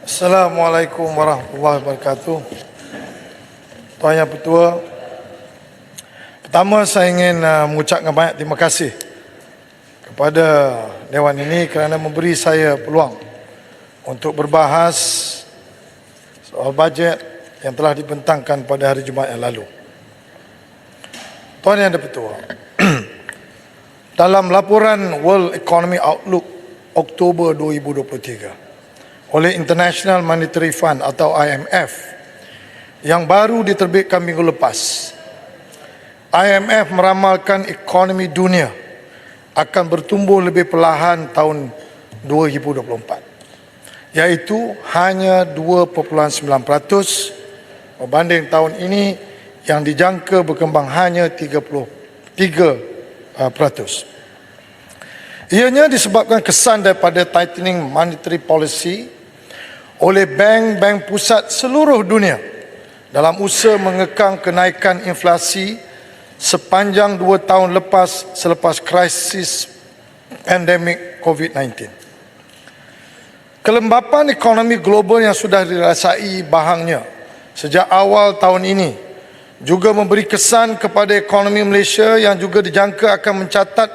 Assalamualaikum warahmatullahi wabarakatuh. Tuan Yang Pertua, pertama saya ingin mengucapkan banyak terima kasih kepada Dewan ini kerana memberi saya peluang untuk berbahas soal bajet yang telah dibentangkan pada hari Jumaat yang lalu. Tuan Yang Pertua, dalam laporan World Economy Outlook Oktober 2023 oleh International Monetary Fund atau IMF yang baru diterbitkan minggu lepas, IMF meramalkan ekonomi dunia akan bertumbuh lebih perlahan tahun 2024, iaitu hanya 2.9% berbanding tahun ini yang dijangka berkembang hanya 33%. Ianya disebabkan kesan daripada tightening monetary policy oleh bank-bank pusat seluruh dunia dalam usaha mengekang kenaikan inflasi sepanjang 2 tahun selepas krisis pandemik COVID-19. Kelembapan ekonomi global yang sudah dirasai bahangnya sejak awal tahun ini juga memberi kesan kepada ekonomi Malaysia yang juga dijangka akan mencatat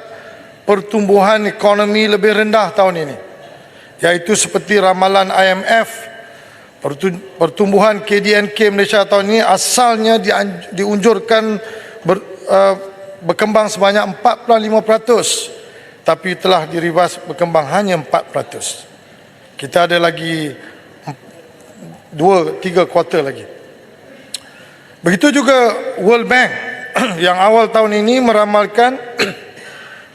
pertumbuhan ekonomi lebih rendah tahun ini, iaitu seperti ramalan IMF, pertumbuhan KDNK Malaysia tahun ini asalnya diunjurkan berkembang sebanyak 4.5%, tapi telah dirivas berkembang hanya 4%. Kita ada lagi 2-3 kuartal lagi. Begitu juga World Bank yang awal tahun ini meramalkan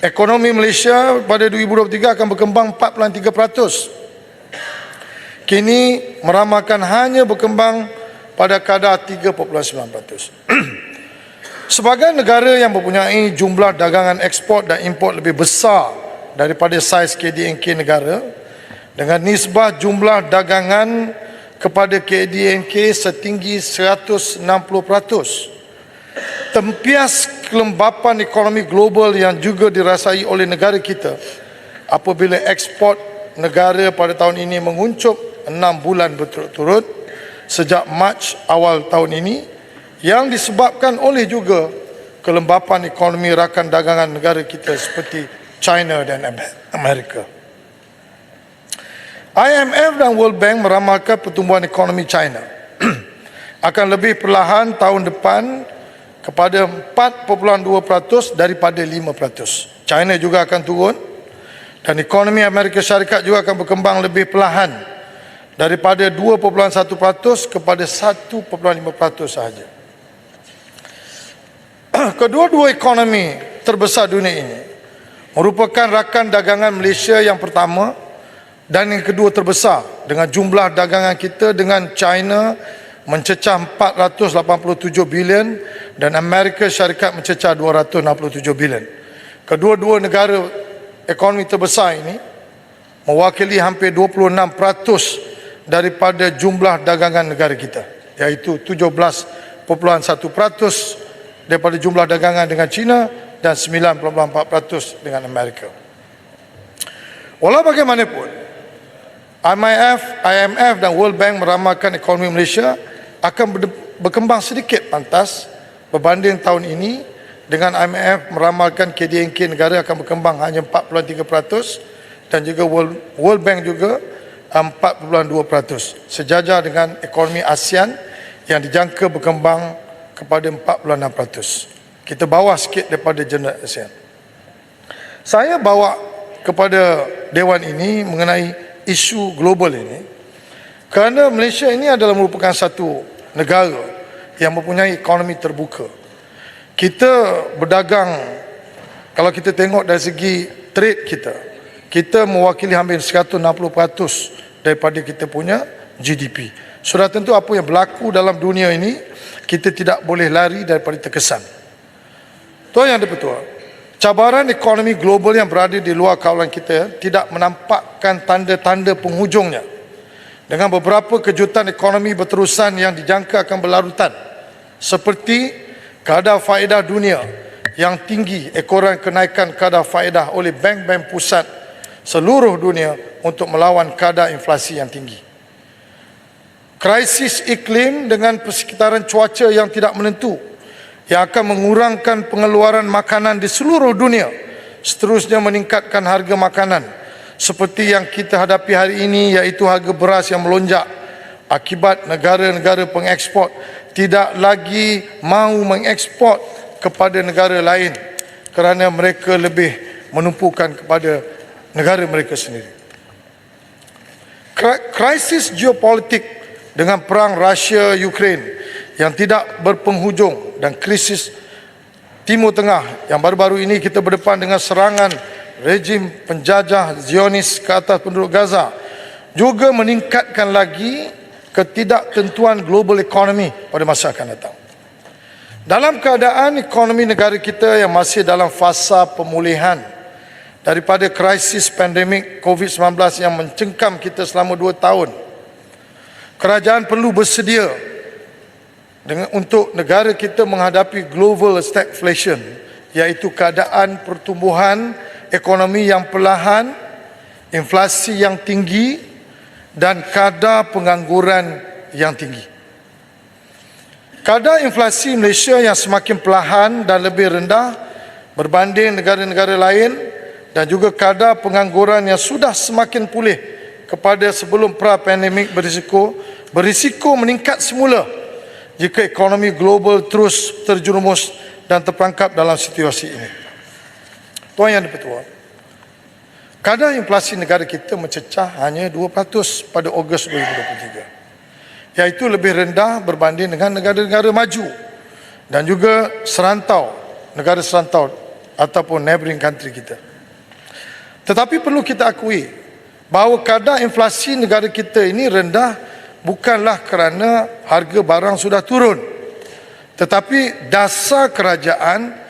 ekonomi Malaysia pada 2023 akan berkembang 4.3%. Kini meramalkan hanya berkembang pada kadar 3.9%. Sebagai negara yang mempunyai jumlah dagangan ekspor dan import lebih besar daripada saiz KDNK negara, dengan nisbah jumlah dagangan kepada KDNK setinggi 160%, tempias kelembapan ekonomi global yang juga dirasai oleh negara kita apabila ekspor negara pada tahun ini menguncup 6 bulan berturut-turut sejak Mac awal tahun ini, yang disebabkan oleh juga kelembapan ekonomi rakan dagangan negara kita seperti China dan Amerika. IMF dan World Bank meramalkan pertumbuhan ekonomi China akan lebih perlahan tahun depan kepada 4.2% daripada 5%. China juga akan turun dan ekonomi Amerika Syarikat juga akan berkembang lebih perlahan daripada 2.1% kepada 1.5% sahaja. Kedua-dua ekonomi terbesar dunia ini merupakan rakan dagangan Malaysia yang pertama dan yang kedua terbesar, dengan jumlah dagangan kita dengan China mencecah 487 bilion dan Amerika Syarikat mencecah 267 bilion. Kedua-dua negara ekonomi terbesar ini mewakili hampir 26% daripada jumlah dagangan negara kita, iaitu 17.1% daripada jumlah dagangan dengan China dan 9.4% dengan Amerika. Walau bagaimanapun, IMF dan World Bank meramalkan ekonomi Malaysia akan berkembang sedikit pantas berbanding tahun ini, dengan IMF meramalkan KDNK negara akan berkembang hanya 4.3% dan juga World Bank juga 4.2%, sejajar dengan ekonomi ASEAN yang dijangka berkembang kepada 4.6%. Kita bawah sikit daripada general ASEAN. Saya bawa kepada Dewan ini mengenai isu global ini kerana Malaysia ini adalah merupakan satu negara yang mempunyai ekonomi terbuka. Kita berdagang, kalau kita tengok dari segi trade kita mewakili hampir 160% daripada kita punya GDP. Sudah tentu apa yang berlaku dalam dunia ini, kita tidak boleh lari daripada terkesan. Tuan Yang Dipertua, cabaran ekonomi global yang berada di luar kawalan kita tidak menampakkan tanda-tanda penghujungnya, dengan beberapa kejutan ekonomi berterusan yang dijangka akan berlarutan, seperti kadar faedah dunia yang tinggi, ekoran kenaikan kadar faedah oleh bank-bank pusat seluruh dunia untuk melawan kadar inflasi yang tinggi. krisis iklim dengan persekitaran cuaca yang tidak menentu yang akan mengurangkan pengeluaran makanan di seluruh dunia, seterusnya meningkatkan harga makanan seperti yang kita hadapi hari ini, iaitu harga beras yang melonjak akibat negara-negara pengeksport tidak lagi mahu mengeksport kepada negara lain kerana mereka lebih menumpukan kepada negara mereka sendiri. Krisis geopolitik dengan perang Rusia-Ukraine yang tidak berpenghujung dan krisis Timur Tengah yang baru-baru ini kita berdepan dengan serangan rejim penjajah Zionis ke atas penduduk Gaza juga meningkatkan lagi ketidaktentuan global economy pada masa akan datang. Dalam keadaan ekonomi negara kita yang masih dalam fasa pemulihan daripada krisis pandemik COVID-19 yang mencengkam kita selama 2 tahun, kerajaan perlu bersedia untuk negara kita menghadapi global stagflation, iaitu keadaan pertumbuhan ekonomi yang perlahan, inflasi yang tinggi dan kadar pengangguran yang tinggi. Kadar inflasi Malaysia yang semakin perlahan dan lebih rendah berbanding negara-negara lain dan juga kadar pengangguran yang sudah semakin pulih kepada sebelum pra-pandemik berisiko meningkat semula jika ekonomi global terus terjerumus dan terperangkap dalam situasi ini. Tuan Yang di-Pertuan, kadar inflasi negara kita mencecah hanya 2% pada Ogos 2023, iaitu lebih rendah berbanding dengan negara-negara maju dan juga negara serantau ataupun neighbouring country kita. Tetapi perlu kita akui bahawa kadar inflasi negara kita ini rendah bukanlah kerana harga barang sudah turun, tetapi dasar kerajaan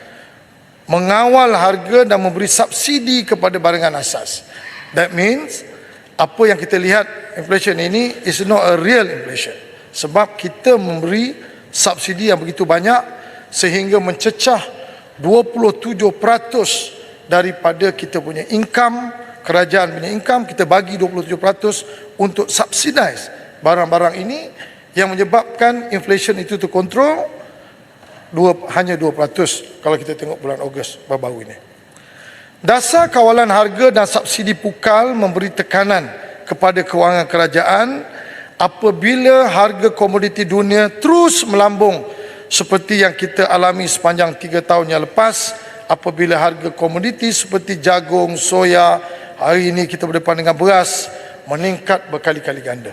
mengawal harga dan memberi subsidi kepada barangan asas. That means apa yang kita lihat inflation ini is not a real inflation, sebab kita memberi subsidi yang begitu banyak sehingga mencecah 27% daripada kita punya income, kerajaan punya income, kita bagi 27% untuk subsidize barang-barang ini yang menyebabkan inflation itu terkontrol hanya 2% kalau kita tengok bulan Ogos baru-baru ini. Dasar kawalan harga dan subsidi pukal memberi tekanan kepada kewangan kerajaan apabila harga komoditi dunia terus melambung seperti yang kita alami sepanjang 3 tahun yang lepas, apabila harga komoditi seperti jagung, soya, hari ini kita berdepan dengan beras, meningkat berkali-kali ganda.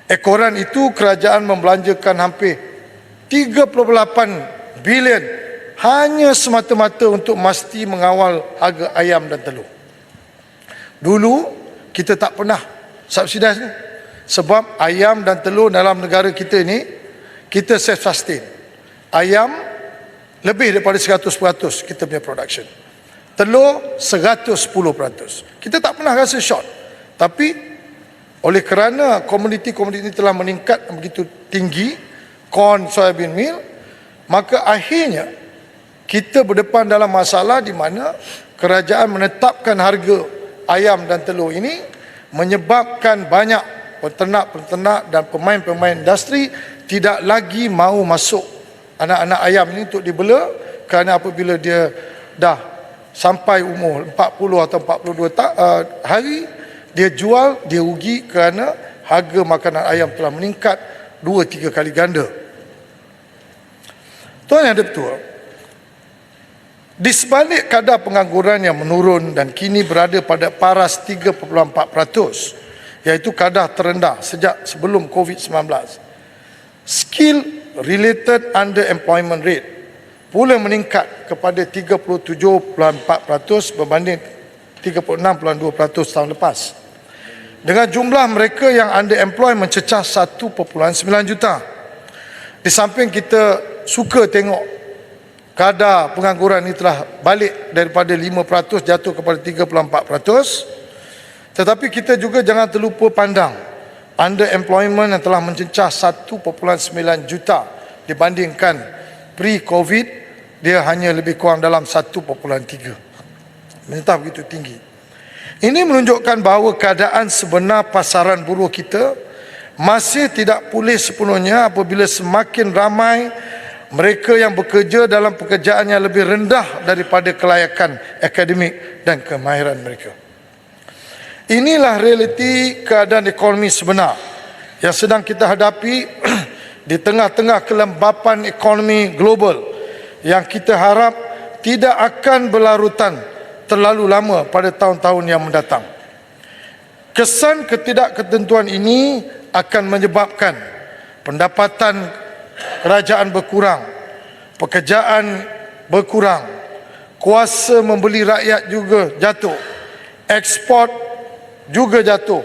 Ekoran itu kerajaan membelanjakan hampir 3.8 bilion hanya semata-mata untuk mesti mengawal harga ayam dan telur. Dulu kita tak pernah subsidize ni, sebab ayam dan telur dalam negara kita ni kita self sustain. Ayam lebih daripada 100% kita punya production. Telur 110%. Kita tak pernah rasa short. Tapi oleh kerana komoditi-komoditi telah meningkat begitu tinggi, corn, soybean meal, maka akhirnya kita berdepan dalam masalah di mana kerajaan menetapkan harga ayam dan telur ini menyebabkan banyak peternak-peternak dan pemain-pemain industri tidak lagi mahu masuk anak-anak ayam ini untuk dibela, kerana apabila dia dah sampai umur 40 atau 42 hari, dia jual, dia rugi kerana harga makanan ayam telah meningkat 2-3 kali ganda. Tuan Yang di-Pertuan, di sebalik kadar pengangguran yang menurun dan kini berada pada paras 3.4%, iaitu kadar terendah sejak sebelum COVID-19, skill related underemployment rate pula meningkat kepada 37.4% berbanding 36.2% tahun lepas. Dengan jumlah mereka yang underemployed mencecah 1.9 juta. Di samping kita suka tengok kadar pengangguran ini telah balik daripada 5% jatuh kepada 3.4%, tetapi kita juga jangan terlupa pandang underemployment yang telah mencecah 1.9 juta dibandingkan pre-COVID, dia hanya lebih kurang dalam 1.3. Menyetah begitu tinggi. Ini menunjukkan bahawa keadaan sebenar pasaran buruh kita masih tidak pulih sepenuhnya apabila semakin ramai mereka yang bekerja dalam pekerjaan yang lebih rendah daripada kelayakan akademik dan kemahiran mereka. Inilah realiti keadaan ekonomi sebenar yang sedang kita hadapi di tengah-tengah kelembapan ekonomi global yang kita harap tidak akan berlarutan terlalu lama pada tahun-tahun yang mendatang. Kesan ketidakketentuan ini akan menyebabkan pendapatan kerajaan berkurang, pekerjaan berkurang, kuasa membeli rakyat juga jatuh, ekspor juga jatuh.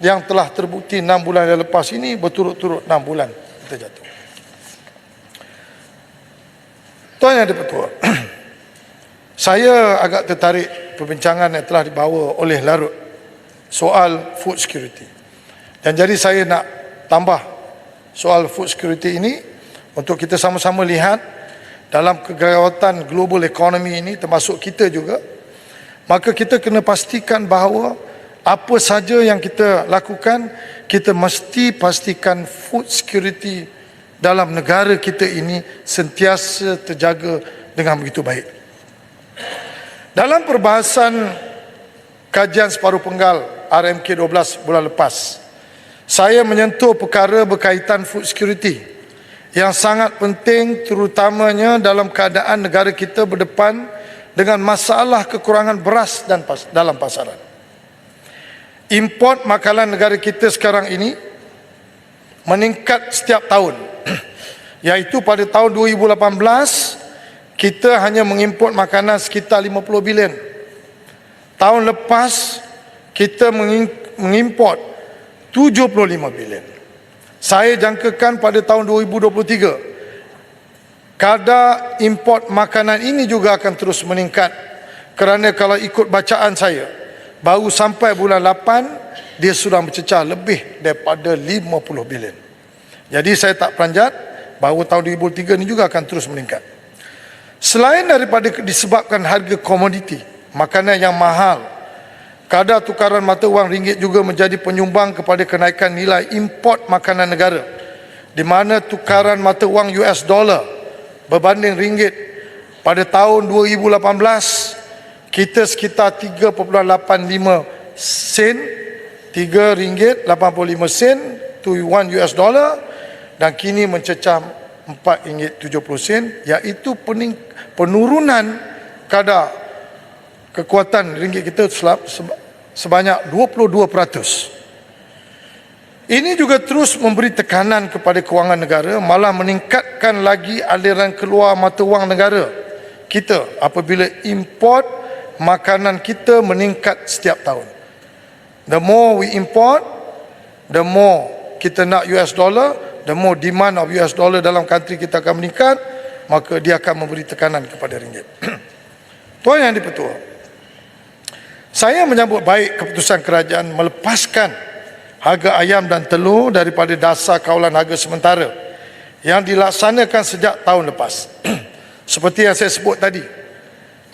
Yang telah terbukti 6 bulan yang lepas ini, berturut-turut 6 bulan kita jatuh. Tuan Yang di-Pertua, saya agak tertarik perbincangan yang telah dibawa oleh Larut soal food security. Dan jadi saya nak tambah soal food security ini untuk kita sama-sama lihat dalam kegawatan global economy ini, termasuk kita juga, maka kita kena pastikan bahawa apa saja yang kita lakukan, kita mesti pastikan food security dalam negara kita ini sentiasa terjaga dengan begitu baik. Dalam perbahasan kajian separuh penggal RMK 12 bulan lepas, saya menyentuh perkara berkaitan food security yang sangat penting, terutamanya dalam keadaan negara kita berdepan dengan masalah kekurangan beras dan dalam pasaran. Import makanan negara kita sekarang ini meningkat setiap tahun. Iaitu pada tahun 2018 kita hanya mengimport makanan sekitar 50 bilion. Tahun lepas kita mengimport 75 bilion. Saya jangkakan pada tahun 2023 kadar import makanan ini juga akan terus meningkat, kerana kalau ikut bacaan saya, baru sampai bulan 8 dia sudah mencecah lebih daripada 50 bilion. Jadi saya tak peranjat bahawa tahun 2023 ini juga akan terus meningkat. Selain daripada disebabkan harga komoditi makanan yang mahal, kadar tukaran mata wang ringgit juga menjadi penyumbang kepada kenaikan nilai import makanan negara, di mana tukaran mata wang US dollar berbanding ringgit pada tahun 2018 kita sekitar 3.85 sen, RM3.85 to $1 dan kini mencecah RM4.70, iaitu penurunan kadar kekuatan ringgit kita sebanyak 22%. Ini juga terus memberi tekanan kepada kewangan negara, malah meningkatkan lagi aliran keluar mata wang negara kita apabila import makanan kita meningkat setiap tahun. The more we import, the more kita nak US dollar, the more demand of US dollar dalam country kita akan meningkat, maka dia akan memberi tekanan kepada ringgit. Tuan Yang di-Pertua, saya menyambut baik keputusan kerajaan melepaskan harga ayam dan telur daripada dasar kawalan harga sementara yang dilaksanakan sejak tahun lepas. Seperti yang saya sebut tadi,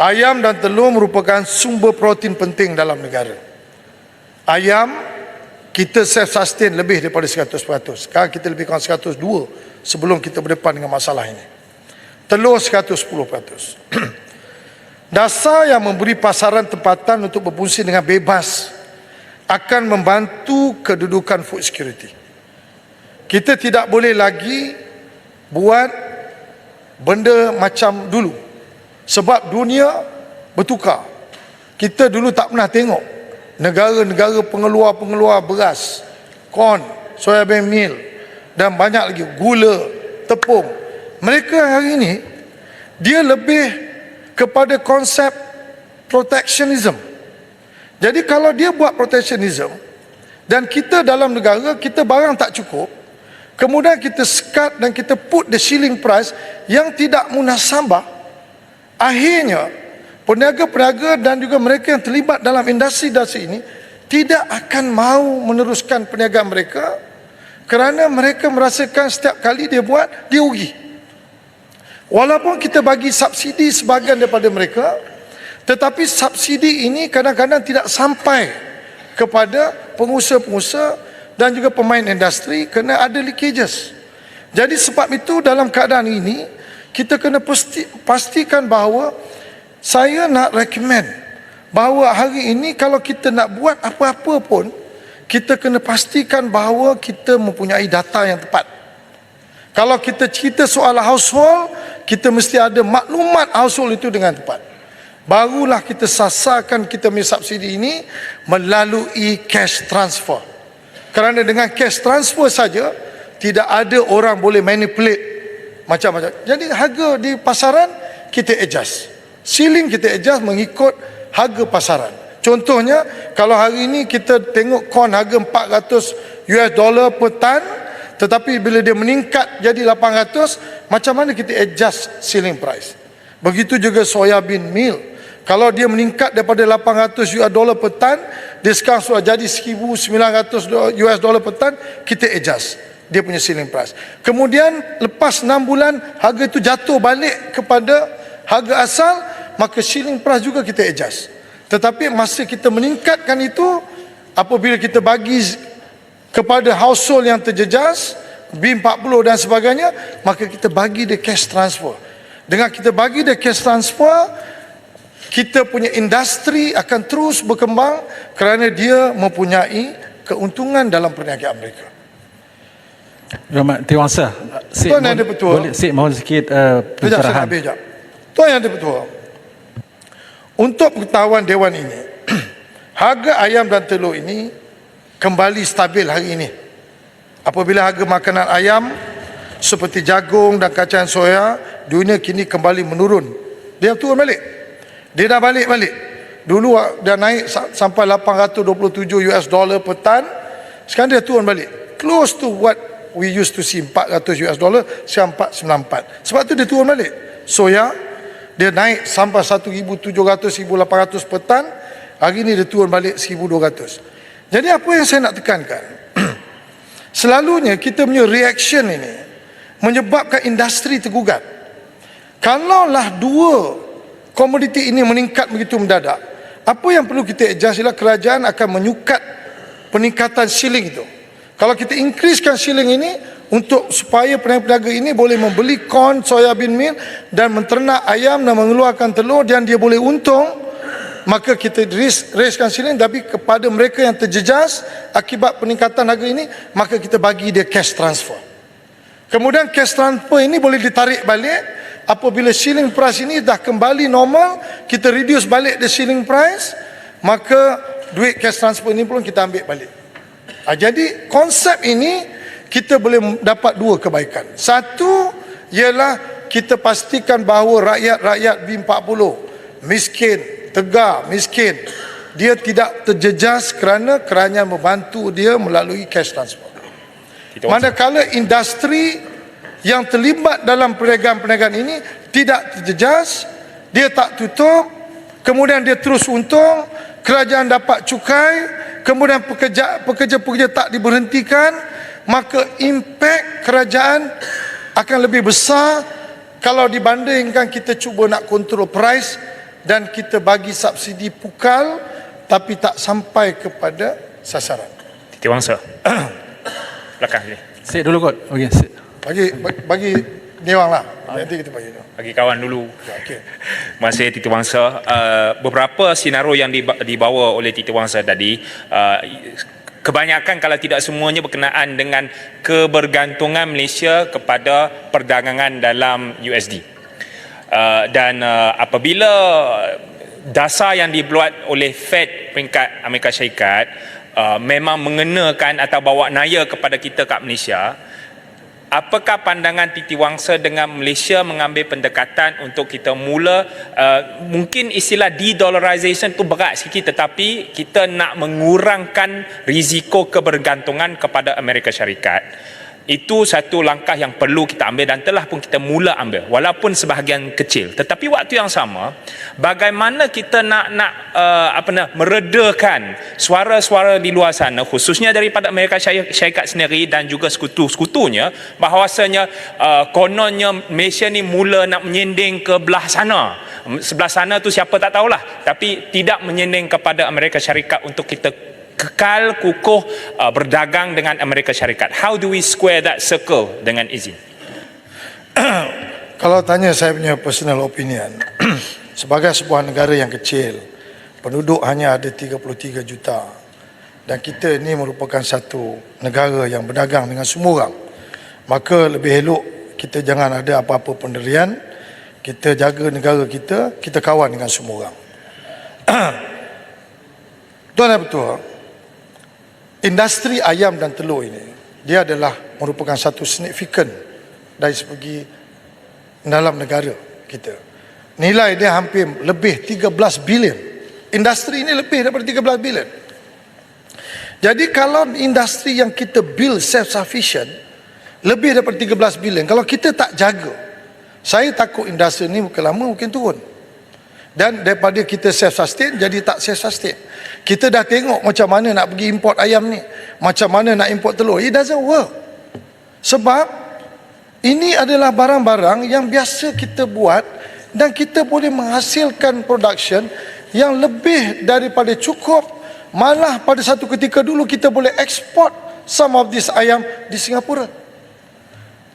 ayam dan telur merupakan sumber protein penting dalam negara. Ayam, kita self-sustain lebih daripada 100%. Sekarang kita lebih kurang 102 sebelum kita berdepan dengan masalah ini. Telur 110%. Dasar yang memberi pasaran tempatan untuk berfungsi dengan bebas akan membantu kedudukan food security. Kita tidak boleh lagi buat benda macam dulu, sebab dunia bertukar. Kita dulu tak pernah tengok negara-negara pengeluar beras, corn, soya bean meal dan banyak lagi, gula, tepung. Mereka hari ini dia lebih kepada konsep protectionism. Jadi kalau dia buat protectionism dan kita dalam negara kita barang tak cukup, kemudian kita sekat dan kita put the ceiling price yang tidak munasabah, akhirnya peniaga-peniaga dan juga mereka yang terlibat dalam industri-industri ini tidak akan mahu meneruskan perniagaan mereka, kerana mereka merasakan setiap kali dia buat, dia rugi. Walaupun kita bagi subsidi sebahagian daripada mereka, tetapi subsidi ini kadang-kadang tidak sampai kepada pengusaha-pengusaha dan juga pemain industri kena ada leakages. Jadi sebab itu dalam keadaan ini kita kena pastikan bahawa saya nak recommend bahawa hari ini kalau kita nak buat apa-apa pun, kita kena pastikan bahawa kita mempunyai data yang tepat. Kalau kita cerita soal household, kita mesti ada maklumat household itu dengan tepat. Barulah kita sasarkan kita punya subsidi ini melalui cash transfer. Kerana dengan cash transfer saja, tidak ada orang boleh manipulate macam-macam. Jadi harga di pasaran kita adjust. Ceiling kita adjust mengikut harga pasaran. Contohnya, kalau hari ini kita tengok corn harga $400 per tan, tetapi bila dia meningkat jadi 800, macam mana kita adjust ceiling price? Begitu juga soya bean meal. Kalau dia meningkat daripada $800 per tan, dia sekarang sudah jadi $1,900 per tan, kita adjust dia punya ceiling price. Kemudian lepas 6 bulan harga itu jatuh balik kepada harga asal, maka ceiling price juga kita adjust. Tetapi masa kita meningkatkan itu, apabila kita bagi kepada household yang terjejas B40 dan sebagainya, maka kita bagi dia cash transfer. Dengan kita bagi dia cash transfer, kita punya industri akan terus berkembang kerana dia mempunyai keuntungan dalam perniagaan mereka. Terima kasih. Tuan Yang di-Pertua, boleh mohon sikit pencerahan. Tuan Yang di-Pertua, untuk pengetahuan Dewan ini, harga ayam dan telur ini kembali stabil hari ini. Apabila harga makanan ayam seperti jagung dan kacang soya dunia kini kembali menurun, dia turun balik. Dia dah balik-balik. Dulu dah naik sampai $827 per tan, sekarang dia turun balik. Close to what we used to see, $400, sekarang $494. Sebab tu dia turun balik. Soya dia naik sampai 1,700, 1,800 per tan, hari ni dia turun balik 1,200. Jadi apa yang saya nak tekankan, selalunya kita punya reaction ini menyebabkan industri tergugat. Kalaulah dua komoditi ini meningkat begitu mendadak, apa yang perlu kita adjust ialah kerajaan akan menyukat peningkatan shilling itu. Kalau kita increasekan shilling ini untuk supaya peniaga ini boleh membeli corn, soya bean meal dan menternak ayam dan mengeluarkan telur dan dia boleh untung, maka kita raiskan shilling. Tapi kepada mereka yang terjejas akibat peningkatan harga ini, maka kita bagi dia cash transfer. Kemudian cash transfer ini boleh ditarik balik apabila shilling price ini dah kembali normal, kita reduce balik the shilling price, maka duit cash transfer ini pun kita ambil balik. Jadi konsep ini kita boleh dapat dua kebaikan. Satu ialah kita pastikan bahawa rakyat B40 miskin, tegar, miskin, dia tidak terjejas kerana kerajaan membantu dia melalui cash transfer. Manakala industri yang terlibat dalam perniagaan ini tidak terjejas, dia tak tutup, kemudian dia terus untung, kerajaan dapat cukai, kemudian pekerja-pekerja tak diberhentikan, maka impak kerajaan akan lebih besar kalau dibandingkan kita cuba nak kontrol price dan kita bagi subsidi pukal tapi tak sampai kepada sasaran. Titi Wangsa. Belakang sini. Sit dulu kot. Okey, sit. Bagi Dewang lah. Nanti kita bagi. Bagi kawan dulu. Okey. Terima kasih Titi Wangsa. Beberapa senario yang dibawa oleh Titi Wangsa tadi, kebanyakan kalau tidak semuanya berkenaan dengan kebergantungan Malaysia kepada perdagangan dalam USD. Dan apabila dasar yang dibuat oleh Fed peringkat Amerika Syarikat memang mengenakan atau bawa naya kepada kita kat Malaysia, apakah pandangan Titi Wangsa dengan Malaysia mengambil pendekatan untuk kita mula, mungkin istilah de-dollarization tu berat sikit, tetapi kita nak mengurangkan risiko kebergantungan kepada Amerika Syarikat. Itu satu langkah yang perlu kita ambil dan telah pun kita mula ambil walaupun sebahagian kecil. Tetapi waktu yang sama, bagaimana kita nak meredakan suara-suara di luar sana, khususnya daripada Amerika Syarikat sendiri dan juga sekutu-sekutunya, bahawasanya kononnya Malaysia ni mula nak menyending ke belah sana. Sebelah sana tu siapa tak tahulah, tapi tidak menyending kepada Amerika Syarikat untuk kita kekal kukuh berdagang dengan Amerika Syarikat. How do we square that circle dengan izin? Kalau tanya saya punya personal opinion, sebagai sebuah negara yang kecil, penduduk hanya ada 33 juta, dan kita ini merupakan satu negara yang berdagang dengan semua orang, maka lebih elok kita jangan ada apa-apa penderian. Kita jaga negara kita, kita kawan dengan semua orang. Tuan dan Pertua, industri ayam dan telur ini, dia adalah merupakan satu signifikan dari segi dalam negara kita. Nilai dia hampir lebih 13 bilion. Industri ini lebih daripada 13 bilion. Jadi kalau industri yang kita build self-sufficient lebih daripada 13 bilion, kalau kita tak jaga, saya takut industri ini mungkin lama mungkin turun. Dan daripada kita self-sustain jadi tak self-sustain. Kita dah tengok macam mana nak pergi import ayam ni, macam mana nak import telur. It doesn't work. Sebab ini adalah barang-barang yang biasa kita buat dan kita boleh menghasilkan production yang lebih daripada cukup. Malah pada satu ketika dulu kita boleh export some of this ayam di Singapura.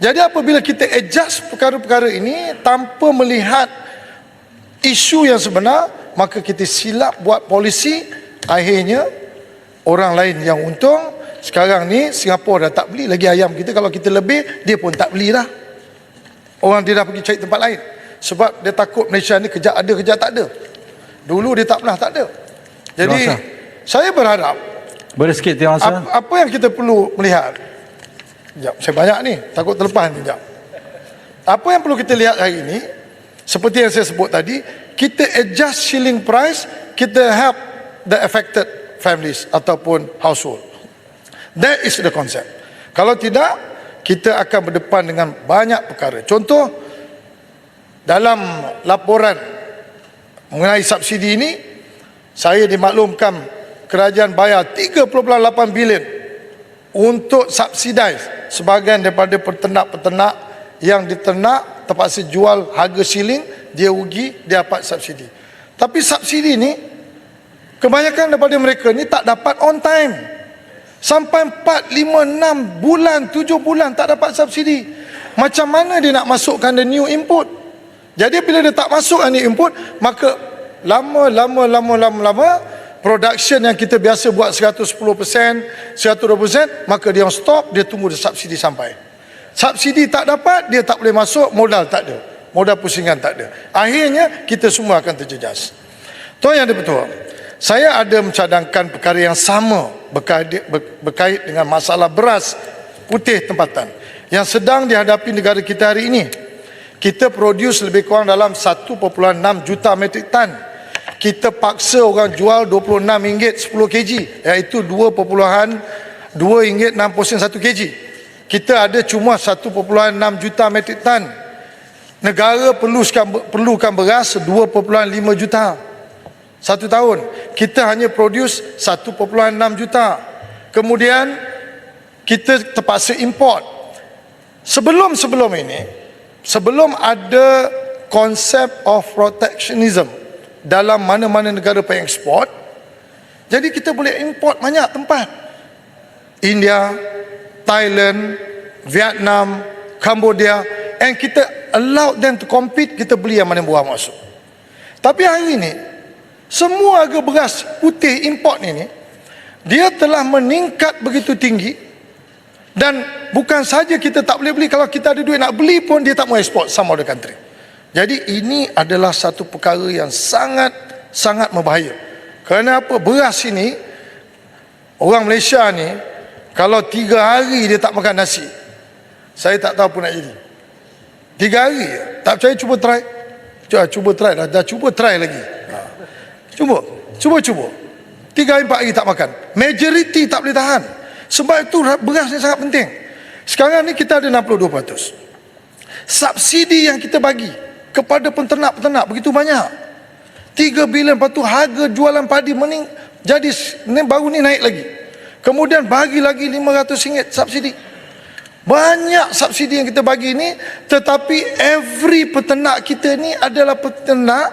Jadi apabila kita adjust perkara-perkara ini tanpa melihat isu yang sebenar, maka kita silap buat polisi, akhirnya orang lain yang untung. Sekarang ni Singapura dah tak beli lagi ayam kita. Kalau kita lebih, dia pun tak beli dah. Orang dia dah pergi cari tempat lain. Sebab dia takut Malaysia ni kejap ada, kejap tak ada. Dulu dia tak pernah tak ada. Jadi saya berharap, Boleh sikit Tuan Wangsa? apa yang kita perlu melihat, sekejap, saya banyak ni, takut terlepas ni sekejap. Apa yang perlu kita lihat hari ini, seperti yang saya sebut tadi, kita adjust shilling price, kita help the affected families ataupun household. That is the concept. Kalau tidak, kita akan berdepan dengan banyak perkara. Contoh, dalam laporan mengenai subsidi ini, saya dimaklumkan kerajaan bayar 3.8 bilion untuk subsidize sebahagian daripada peternak-peternak yang diternak terpaksa jual harga shilling, dia rugi, dia dapat subsidi. Tapi subsidi ni kebanyakan daripada mereka ni tak dapat on time. Sampai 4, 5, 6 bulan, 7 bulan tak dapat subsidi. Macam mana dia nak masukkan the new input? Jadi bila dia tak masukkan new input, maka lama production yang kita biasa buat 110%, 120%, maka dia stop, dia tunggu subsidi sampai. Subsidi tak dapat, dia tak boleh masuk, modal tak ada. Modal pusingan tak ada. Akhirnya kita semua akan terjejas. Tuan yang dipertua, saya ada mencadangkan perkara yang sama berkait dengan masalah beras putih tempatan yang sedang dihadapi negara kita hari ini. Kita produce lebih kurang dalam 1.6 juta metrik tan. Kita paksa orang jual RM26 10 kg, iaitu RM2.61 kg. Kita ada cuma 1.6 juta metrik tan. Negara perlukan beras 2.5 juta satu tahun. Kita hanya produce 1.6 juta. Kemudian kita terpaksa import. Sebelum ini, sebelum ada konsep of protectionism dalam mana-mana negara pengeksport, jadi kita boleh import banyak tempat. India, Thailand, Vietnam, Cambodia, and kita allow them to compete, kita beli yang mana buah masuk. Tapi hari ini semua harga beras putih import ini, dia telah meningkat begitu tinggi. Dan bukan saja kita tak boleh beli, kalau kita ada duit nak beli pun dia tak mau export some other country. Jadi ini adalah satu perkara yang sangat membahaya. Kerana apa? Beras ini, orang Malaysia ni kalau 3 hari dia tak makan nasi, saya tak tahu apa nak jadi. 3 hari, tak percaya cuba try. Cuba try, dah cuba try lagi. Cuba. 3 hari 4 hari tak makan. Majority tak boleh tahan. Sebab itu beras ni sangat penting. Sekarang ni kita ada 62%. Subsidi yang kita bagi kepada peternak-peternak begitu banyak. 3 bilion, lepas tu harga jualan padi jadi ni baru ni naik lagi. Kemudian bagi lagi RM500 subsidi. Banyak subsidi yang kita bagi ni, tetapi every peternak kita ni adalah peternak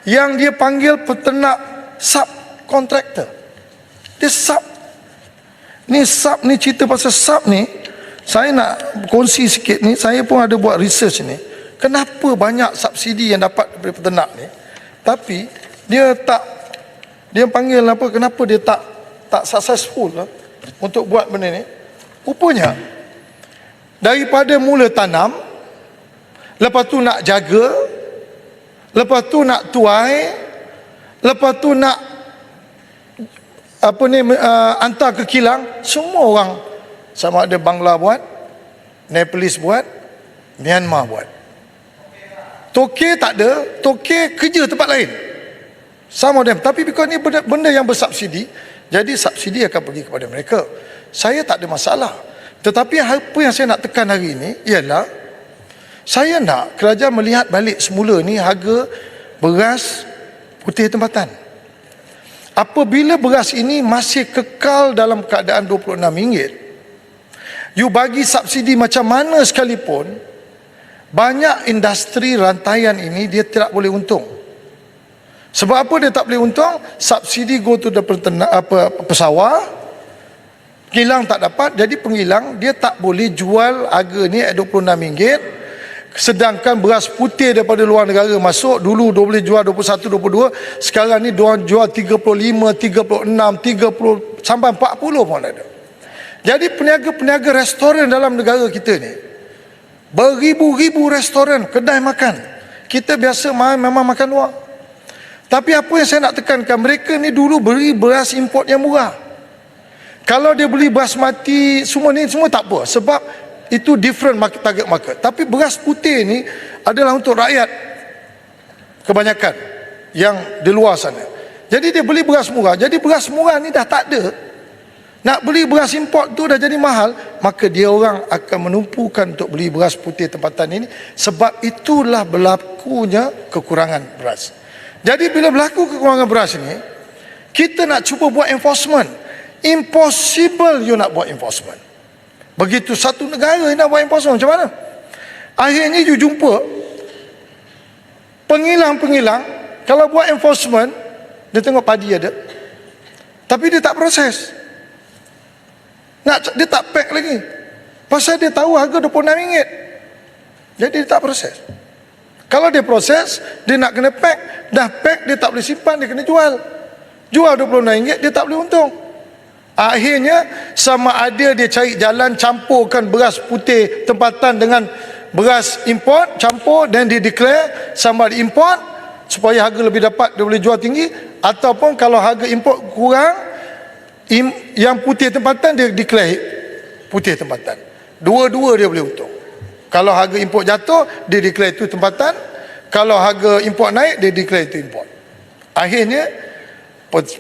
yang dia panggil peternak subkontraktor. Dia Ni sub ni, cerita pasal sub ni, saya nak kongsi sikit ni. Saya pun ada buat research ni. Kenapa banyak subsidi yang dapat daripada peternak ni, tapi dia panggil apa, kenapa dia tak successful lah untuk buat benda ni. Rupanya daripada mula tanam, lepas tu nak jaga, lepas tu nak tuai, lepas tu nak hantar ke kilang, semua orang, sama ada Bangla buat, Nepalese buat, Myanmar buat. Tokey tak ada, Tokey kerja tempat lain. Some of them. Tapi because ni benda yang bersubsidi, jadi subsidi akan pergi kepada mereka. Saya tak ada masalah. Tetapi apa yang saya nak tekan hari ini ialah, saya nak kerajaan melihat balik semula ni harga beras putih tempatan. Apabila beras ini masih kekal dalam keadaan RM26, you bagi subsidi macam mana sekalipun, banyak industri rantaian ini dia tidak boleh untung. Sebab apa dia tak boleh untung? Subsidi go to the pesawar, pengilang tak dapat, jadi pengilang dia tak boleh jual harga ni at RM26. Sedangkan beras putih daripada luar negara masuk, dulu dia boleh jual 21, 22, sekarang ni dia jual 35, 36, 30 sampai 40 pun ada. Jadi peniaga-peniaga restoran dalam negara kita ni, beribu-ribu restoran, kedai makan, kita biasa memang makan luar. Tapi apa yang saya nak tekankan, mereka ni dulu beli beras import yang murah. Kalau dia beli basmati, semua tak apa, sebab itu different market, target market. Tapi beras putih ni adalah untuk rakyat kebanyakan yang di luar sana. Jadi dia beli beras murah. Jadi beras murah ni dah tak ada. Nak beli beras import tu dah jadi mahal, maka dia orang akan menumpukan untuk beli beras putih tempatan ini. Sebab itulah berlakunya kekurangan beras. Jadi bila berlaku kekurangan beras ini, kita nak cuba buat enforcement. Impossible you nak buat enforcement. Begitu satu negara nak buat enforcement, macam mana? Akhirnya you jumpa pengilang-pengilang, kalau buat enforcement, dia tengok padi ada, tapi dia tak proses. Dia tak pack lagi. Pasal dia tahu harga RM26. Jadi dia tak proses. Kalau dia proses, dia nak kena pack. Dah pack, dia tak boleh simpan, dia kena jual. Jual RM26, dia tak boleh untung. Akhirnya sama ada dia cari jalan campurkan beras putih tempatan dengan beras import, campur, dan dia declare sama ada import supaya harga lebih dapat, dia boleh jual tinggi. Ataupun kalau harga import kurang, yang putih tempatan dia declare putih tempatan. Dua-dua dia boleh untung. Kalau harga import jatuh, dia declare itu tempatan. Kalau harga import naik, dia declare itu import. Akhirnya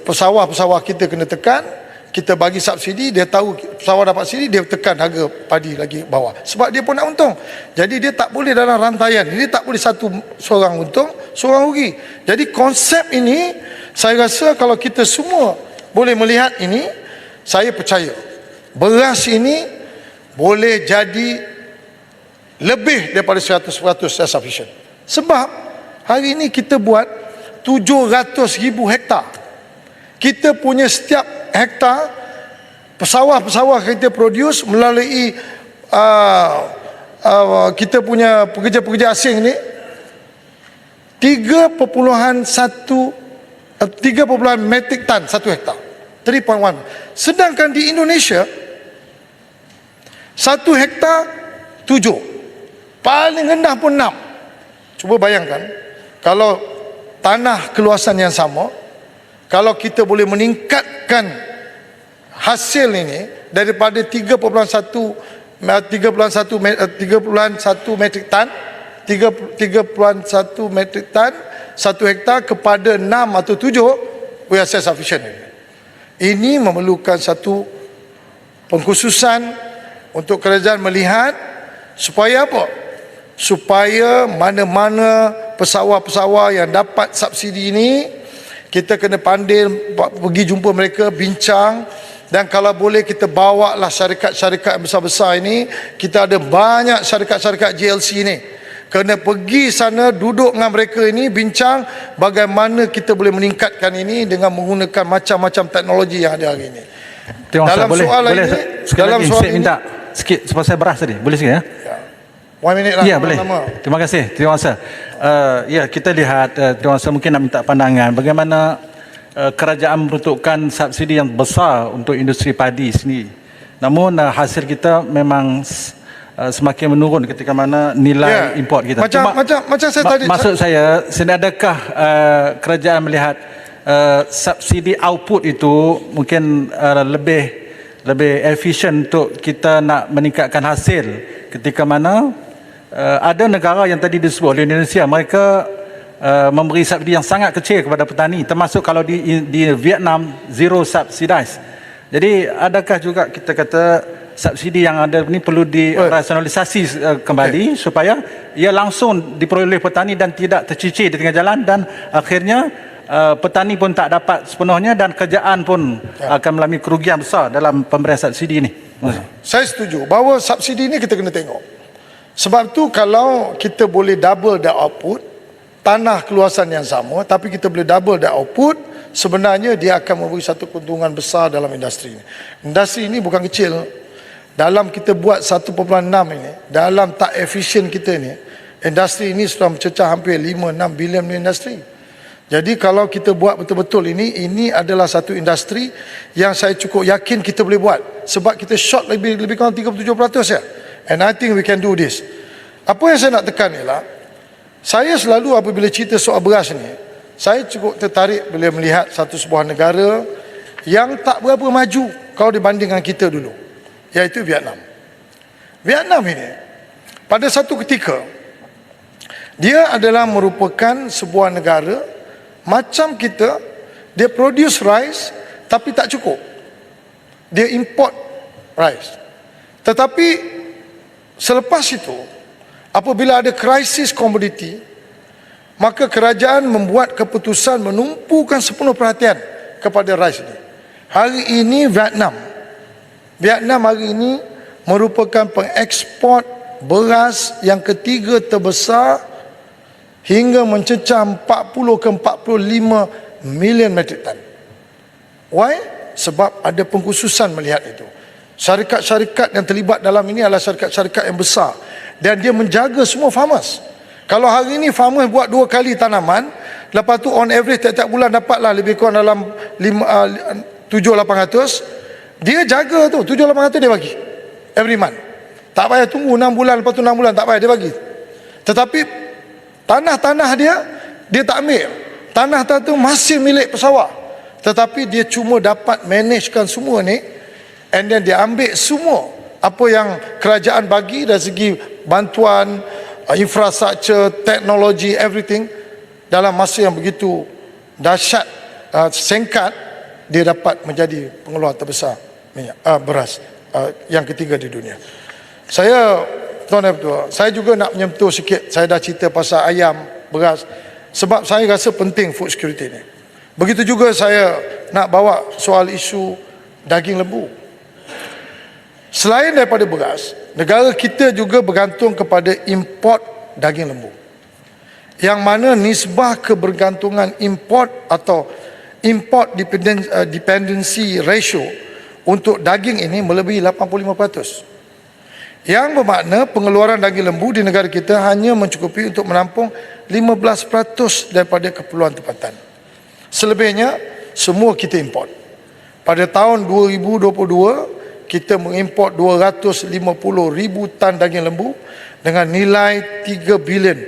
pesawar-pesawar kita kena tekan. Kita bagi subsidi, dia tahu pesawar dapat subsidi, dia tekan harga padi lagi bawah. Sebab dia pun nak untung. Jadi dia tak boleh dalam rantaian. Dia tak boleh seorang untung, seorang rugi. Jadi konsep ini, saya rasa kalau kita semua boleh melihat ini, saya percaya beras ini boleh jadi lebih daripada 100% self-sufficient. Sebab hari ini kita buat 700,000 hektar. Kita punya setiap hektar pesawar-pesawar kita produce melalui kita punya pekerja-pekerja asing ni 3,1 metrik tan satu hektar, 3.1. Sedangkan di Indonesia 1 hektar 7, paling rendah pun 6. Cuba bayangkan, kalau tanah keluasan yang sama, kalau kita boleh meningkatkan hasil ini daripada 3.1 metrik tan 3.1 metrik tan 1 hektar kepada 6 atau 7, we are self-sufficient. Ini memerlukan satu pengkhususan untuk kerajaan melihat supaya apa? Supaya mana-mana pesawar-pesawar yang dapat subsidi ini, kita kena pandai pergi jumpa mereka, bincang, dan kalau boleh kita bawa lah syarikat-syarikat besar-besar ini. Kita ada banyak syarikat-syarikat GLC ini. Kena pergi sana, duduk dengan mereka ini, bincang bagaimana kita boleh meningkatkan ini dengan menggunakan macam-macam teknologi yang ada hari ini. Tuan Wangsa, Dalam boleh, soalan boleh ini, sekali dalam lagi soal saya ini- minta sikit sebab saya beras tadi. Boleh sikit ya? 1 minit lah. Ya, boleh. Lama. Terima kasih, Tuan Wangsa. Ya, kita lihat Tuan Wangsa mungkin nak minta pandangan bagaimana kerajaan memperuntukkan subsidi yang besar untuk industri padi sendiri. Namun hasil kita memang semakin menurun ketika mana nilai Ya. import kita. Macam saya tadi- maksud saya, adakah kerajaan melihat subsidi output itu mungkin lebih efisien untuk kita nak meningkatkan hasil ketika mana ada negara yang tadi disebut oleh Indonesia, mereka memberi subsidi yang sangat kecil kepada petani, termasuk kalau di Vietnam zero subsidize. Jadi adakah juga kita kata subsidi yang ada ni perlu dirasionalisasi kembali supaya ia langsung diperoleh petani dan tidak tercicir di tengah jalan, dan akhirnya petani pun tak dapat sepenuhnya dan kerajaan pun akan mengalami kerugian besar dalam pemberian subsidi ini. Saya setuju bahawa subsidi ni kita kena tengok. Sebab tu kalau kita boleh double the output, tanah keluasan yang sama tapi kita boleh double the output, sebenarnya dia akan memberi satu keuntungan besar dalam industri ini. Industri ini bukan kecil. Dalam kita buat 1.6 ini, dalam tak efisien kita ni, industri ini sudah mencecah hampir 5-6 bilion industri. Jadi kalau kita buat betul-betul ini adalah satu industri yang saya cukup yakin kita boleh buat. Sebab kita short lebih kurang 37% ya. And I think we can do this. Apa yang saya nak tekan ialah, saya selalu apabila cerita soal beras ni, saya cukup tertarik bila melihat sebuah negara yang tak berapa maju kalau dibandingkan kita dulu, iaitu Vietnam. Vietnam ini pada satu ketika dia adalah merupakan sebuah negara macam kita, dia produce rice tapi tak cukup. Dia import rice. Tetapi selepas itu, apabila ada krisis komoditi, maka kerajaan membuat keputusan menumpukan sepenuh perhatian kepada rice ini. Hari ini Vietnam hari ini merupakan pengeksport beras yang ketiga terbesar hingga mencecah 40 ke 45 million metric ton. Why? Sebab ada pengkhususan melihat itu. Syarikat-syarikat yang terlibat dalam ini adalah syarikat-syarikat yang besar dan dia menjaga semua farmers. Kalau hari ini farmer buat 2 kali tanaman, lepas tu on average tiap-tiap bulan dapatlah lebih kurang dalam 7-800, dia jaga tu 7-800 dia bagi every month. Tak payah tunggu 6 bulan, lepas tu 6 bulan tak payah dia bagi. Tetapi tanah-tanah dia tak ambil. Tanah tu masih milik pesawat. Tetapi dia cuma dapat managekan semua ni, and then dia ambil semua apa yang kerajaan bagi dari segi bantuan, infrastruktur, teknologi, everything, dalam masa yang begitu dahsyat, singkat, dia dapat menjadi pengeluar terbesar minyak, beras yang ketiga di dunia. Tuan dan Ketua, saya juga nak menyentuh sikit. Saya dah cerita pasal ayam, beras, sebab saya rasa penting food security ni. Begitu juga saya nak bawa soal isu daging lembu. Selain daripada beras, negara kita juga bergantung kepada import daging lembu, yang mana nisbah kebergantungan import atau import dependency ratio untuk daging ini melebihi 85%. Yang bermakna pengeluaran daging lembu di negara kita hanya mencukupi untuk menampung 15% daripada keperluan tempatan. Selebihnya semua kita import. Pada tahun 2022 kita mengimport 250,000 tan daging lembu dengan nilai 3 bilion,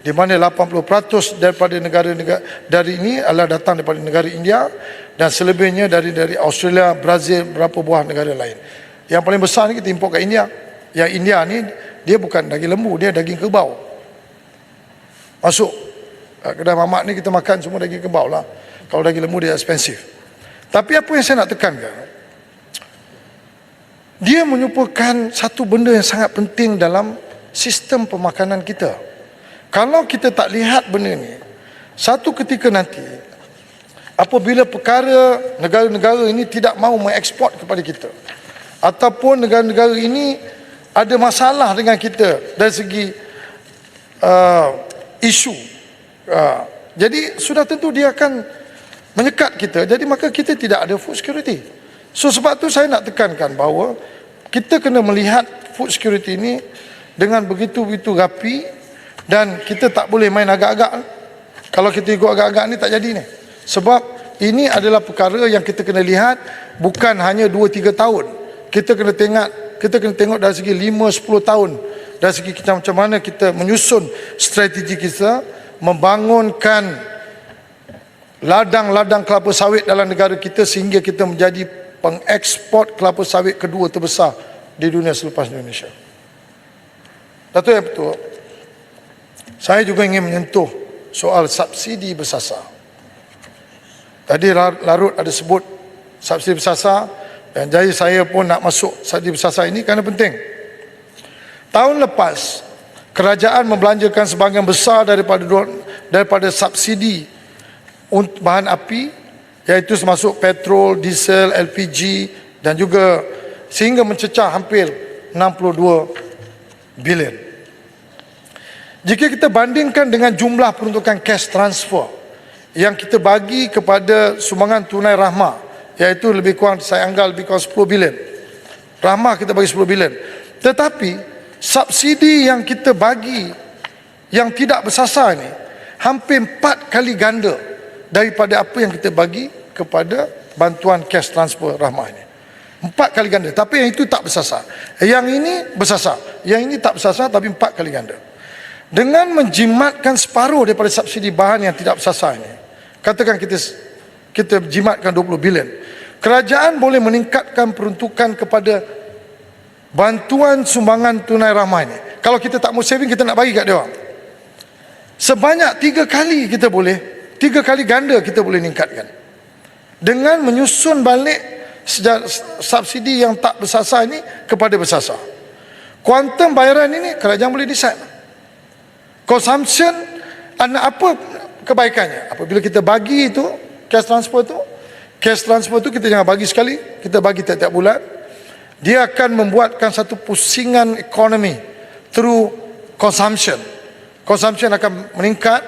di mana 80% daripada negara-negara dari ini adalah datang daripada negara India dan selebihnya dari Australia, Brazil, beberapa buah negara lain. Yang paling besar ni kita import ke India. Yang India ni dia bukan daging lembu, dia daging kerbau. Masuk kedai mamak ni kita makan semua daging kerbau lah. Kalau daging lembu dia expensive. Tapi apa yang saya nak tekankan, dia menyupakan satu benda yang sangat penting dalam sistem pemakanan kita. Kalau kita tak lihat benda ni, satu ketika nanti apabila perkara negara-negara ini tidak mahu mengeksport kepada kita, ataupun negara-negara ini ada masalah dengan kita dari segi isu, jadi sudah tentu dia akan menyekat kita. Jadi maka kita tidak ada food security. So sebab tu saya nak tekankan bahawa kita kena melihat food security ini dengan begitu-begitu rapi, dan kita tak boleh main agak-agak. Kalau kita ikut agak-agak ni tak jadi ni. Sebab ini adalah perkara yang kita kena lihat bukan hanya 2-3 tahun. Kita kena tengok dari segi 5-10 tahun. Dari segi kita macam mana kita menyusun strategi kita membangunkan ladang-ladang kelapa sawit dalam negara kita sehingga kita menjadi pengeksport kelapa sawit kedua terbesar di dunia selepas Indonesia. Datuk yang betul, saya juga ingin menyentuh soal subsidi bersasar. Tadi Larut ada sebut subsidi bersasar, dan jadi saya pun nak masuk subsidi bersasar ini kerana penting. Tahun lepas, kerajaan membelanjakan sebahagian besar daripada subsidi untuk bahan api, iaitu termasuk petrol, diesel, LPG, dan juga sehingga mencecah hampir 62 bilion. Jika kita bandingkan dengan jumlah peruntukan cash transfer yang kita bagi kepada sumbangan tunai rahmah, iaitu lebih kurang, saya anggap lebih kurang 10 bilion. Rahmah kita bagi 10 bilion. Tetapi subsidi yang kita bagi yang tidak bersasar ini hampir 4 kali ganda daripada apa yang kita bagi kepada bantuan cash transfer rahmah ini. 4 kali ganda. Tapi yang itu tak bersasar. Yang ini bersasar. Yang ini tak bersasar tapi 4 kali ganda. Dengan menjimatkan separuh daripada subsidi bahan yang tidak bersasar ini, katakan kita jimatkan 20 bilion, kerajaan boleh meningkatkan peruntukan kepada bantuan sumbangan tunai rahmah ini. Kalau kita tak mau saving, kita nak bagi kat dia orang, sebanyak 3 kali kita boleh, 3 kali ganda kita boleh meningkatkan dengan menyusun balik subsidi yang tak bersasar ini kepada bersasar. Kuantum bayaran ini kerajaan boleh decide. Consumption, apa kebaikannya? Apabila kita bagi itu cash transfer tu kita jangan bagi sekali, kita bagi tiap-tiap bulan. Dia akan membuatkan satu pusingan ekonomi through consumption. Consumption akan meningkat,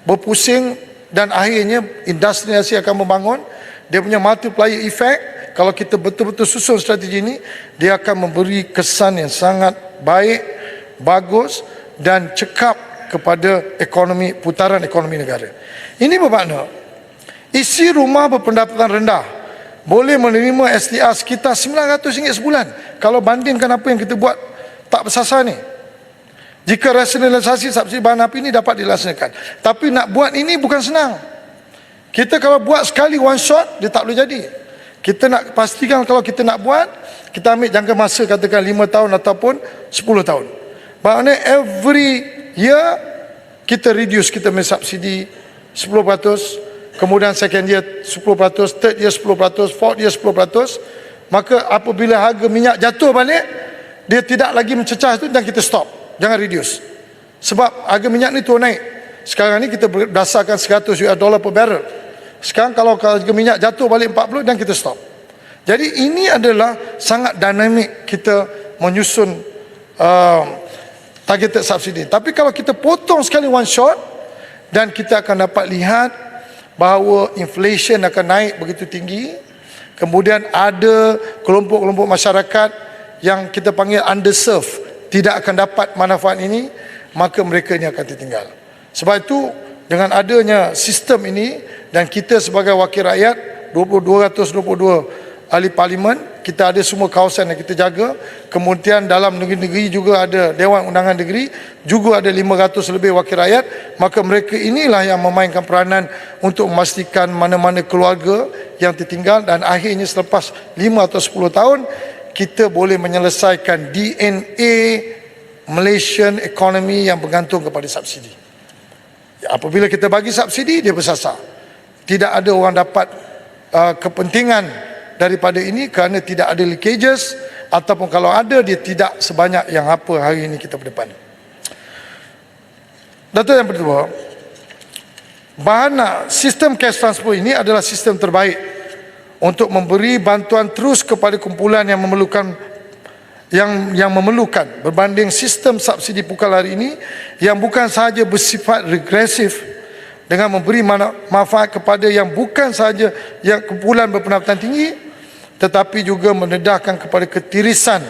berpusing, dan akhirnya industrialisasi akan membangun. Dia punya multiplier effect, kalau kita betul-betul susun strategi ini, dia akan memberi kesan yang sangat baik, bagus dan cekap kepada ekonomi, putaran ekonomi negara. Ini bermakna isi rumah berpendapatan rendah boleh menerima SDR sekitar RM900 sebulan kalau bandingkan apa yang kita buat tak bersasar ni. Jika rasionalisasi subsidi bahan api ini dapat dilaksanakan. Tapi nak buat ini bukan senang. Kita kalau buat sekali one shot, dia tak boleh jadi. Kita nak pastikan kalau kita nak buat, kita ambil jangka masa katakan 5 tahun ataupun 10 tahun. Maknanya every year kita reduce, kita mensubsidi 10%, kemudian second year 10%, third year 10%, fourth year 10%. Maka apabila harga minyak jatuh balik, dia tidak lagi mencecah itu, dan kita stop. Jangan reduce. Sebab harga minyak ni turun naik. Sekarang ni kita berdasarkan $100 per barrel. Sekarang kalau harga minyak jatuh balik 40, dan kita stop. Jadi ini adalah sangat dinamik kita menyusun targeted subsidi. Tapi kalau kita potong sekali one shot, dan kita akan dapat lihat bahawa inflation akan naik begitu tinggi. Kemudian ada kelompok-kelompok masyarakat yang kita panggil underserved, tidak akan dapat manfaat ini, maka mereka ini akan tertinggal. Sebab itu dengan adanya sistem ini, dan kita sebagai wakil rakyat 222 ahli parlimen, kita ada semua kawasan yang kita jaga. Kemudian dalam negeri-negeri juga ada Dewan Undangan Negeri, juga ada 500 lebih wakil rakyat. Maka mereka inilah yang memainkan peranan untuk memastikan mana-mana keluarga yang tertinggal, dan akhirnya selepas 5 atau 10 tahun kita boleh menyelesaikan DNA Malaysian economy yang bergantung kepada subsidi. Apabila kita bagi subsidi, dia bersasar. Tidak ada orang dapat kepentingan daripada ini kerana tidak ada leakages, ataupun kalau ada, dia tidak sebanyak yang apa hari ini kita berdepan. Datuk yang kedua, sistem cash transfer ini adalah sistem terbaik untuk memberi bantuan terus kepada kumpulan yang memerlukan berbanding sistem subsidi pukal hari ini yang bukan sahaja bersifat regresif dengan memberi manfaat kepada yang bukan sahaja yang kumpulan berpendapatan tinggi, tetapi juga mendedahkan kepada ketirisan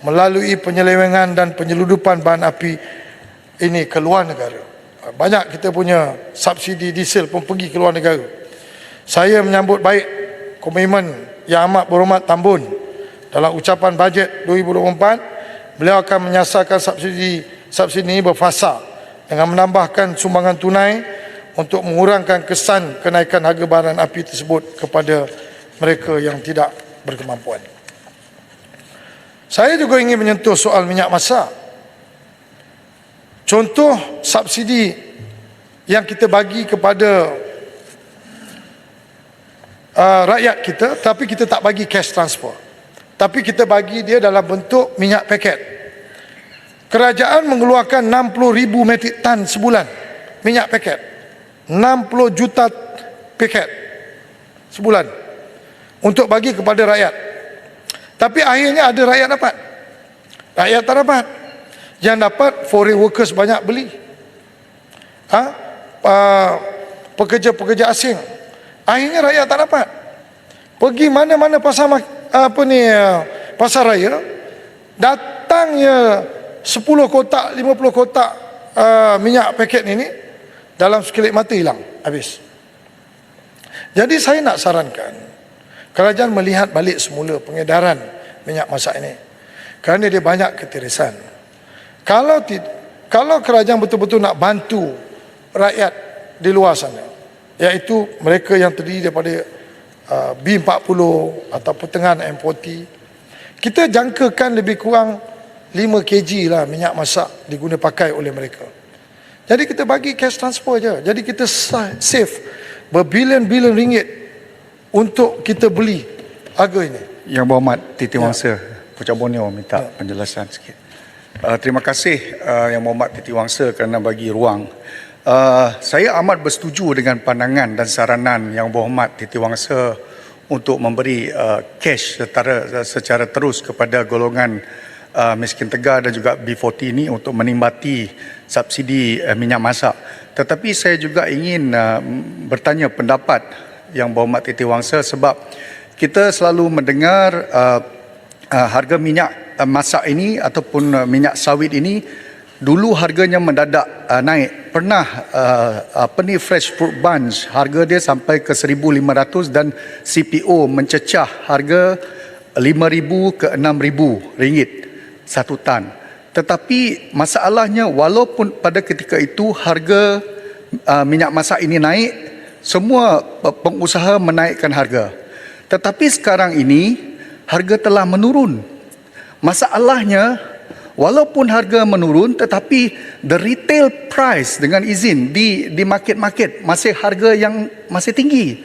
melalui penyelewengan dan penyeludupan bahan api ini ke luar negara. Banyak kita punya subsidi diesel pun pergi ke luar negara. Saya menyambut baik komitmen Yang Amat Berhormat Tambun dalam ucapan bajet 2024. Beliau akan menyasarkan subsidi ini berfasa dengan menambahkan sumbangan tunai untuk mengurangkan kesan kenaikan harga bahan api tersebut kepada mereka yang tidak berkemampuan. Saya juga ingin menyentuh soal minyak masak. Contoh subsidi yang kita bagi kepada rakyat kita, tapi kita tak bagi cash transfer, tapi kita bagi dia dalam bentuk minyak paket. Kerajaan mengeluarkan 60,000 metrik tan sebulan minyak paket, 60 juta paket sebulan untuk bagi kepada rakyat. Tapi akhirnya ada rakyat dapat, rakyat tak dapat. Yang dapat foreign workers banyak beli, pekerja-pekerja asing. Akhirnya rakyat tak dapat. Pergi mana-mana pasar raya, datangnya 10 kotak, 50 kotak minyak paket ini, dalam sekelip mata hilang, habis. Jadi saya nak sarankan kerajaan melihat balik semula pengedaran minyak masak ini, kerana dia banyak ketirisan. Kalau kerajaan betul-betul nak bantu rakyat di luar sana, iaitu mereka yang terdiri daripada B40 atau pertengahan M40, kita jangkakan lebih kurang 5 kg lah minyak masak diguna pakai oleh mereka. Jadi kita bagi cash transfer je. Jadi kita save berbilion-bilion ringgit untuk kita beli harga ini. Yang Berhormat Titi Wangsa, Pucang Borneo minta penjelasan sikit. Terima kasih Yang Berhormat Titi Wangsa kerana bagi ruang. Saya amat bersetuju dengan pandangan dan saranan Yang Berhormat Titi Wangsa untuk memberi cash secara terus kepada golongan miskin tegar dan juga B40 ini untuk menikmati subsidi minyak masak. Tetapi saya juga ingin bertanya pendapat Yang Berhormat Titi Wangsa, sebab kita selalu mendengar harga minyak masak ini ataupun minyak sawit ini dulu harganya mendadak naik. Pernah fresh fruit bunch harga dia sampai ke 1,500 dan CPO mencecah harga 5,000 ke 6,000 ringgit satu tan. Tetapi masalahnya, walaupun pada ketika itu harga minyak masak ini naik, semua pengusaha menaikkan harga. Tetapi sekarang ini harga telah menurun. Masalahnya, walaupun harga menurun, tetapi the retail price dengan izin di market-market masih harga yang masih tinggi.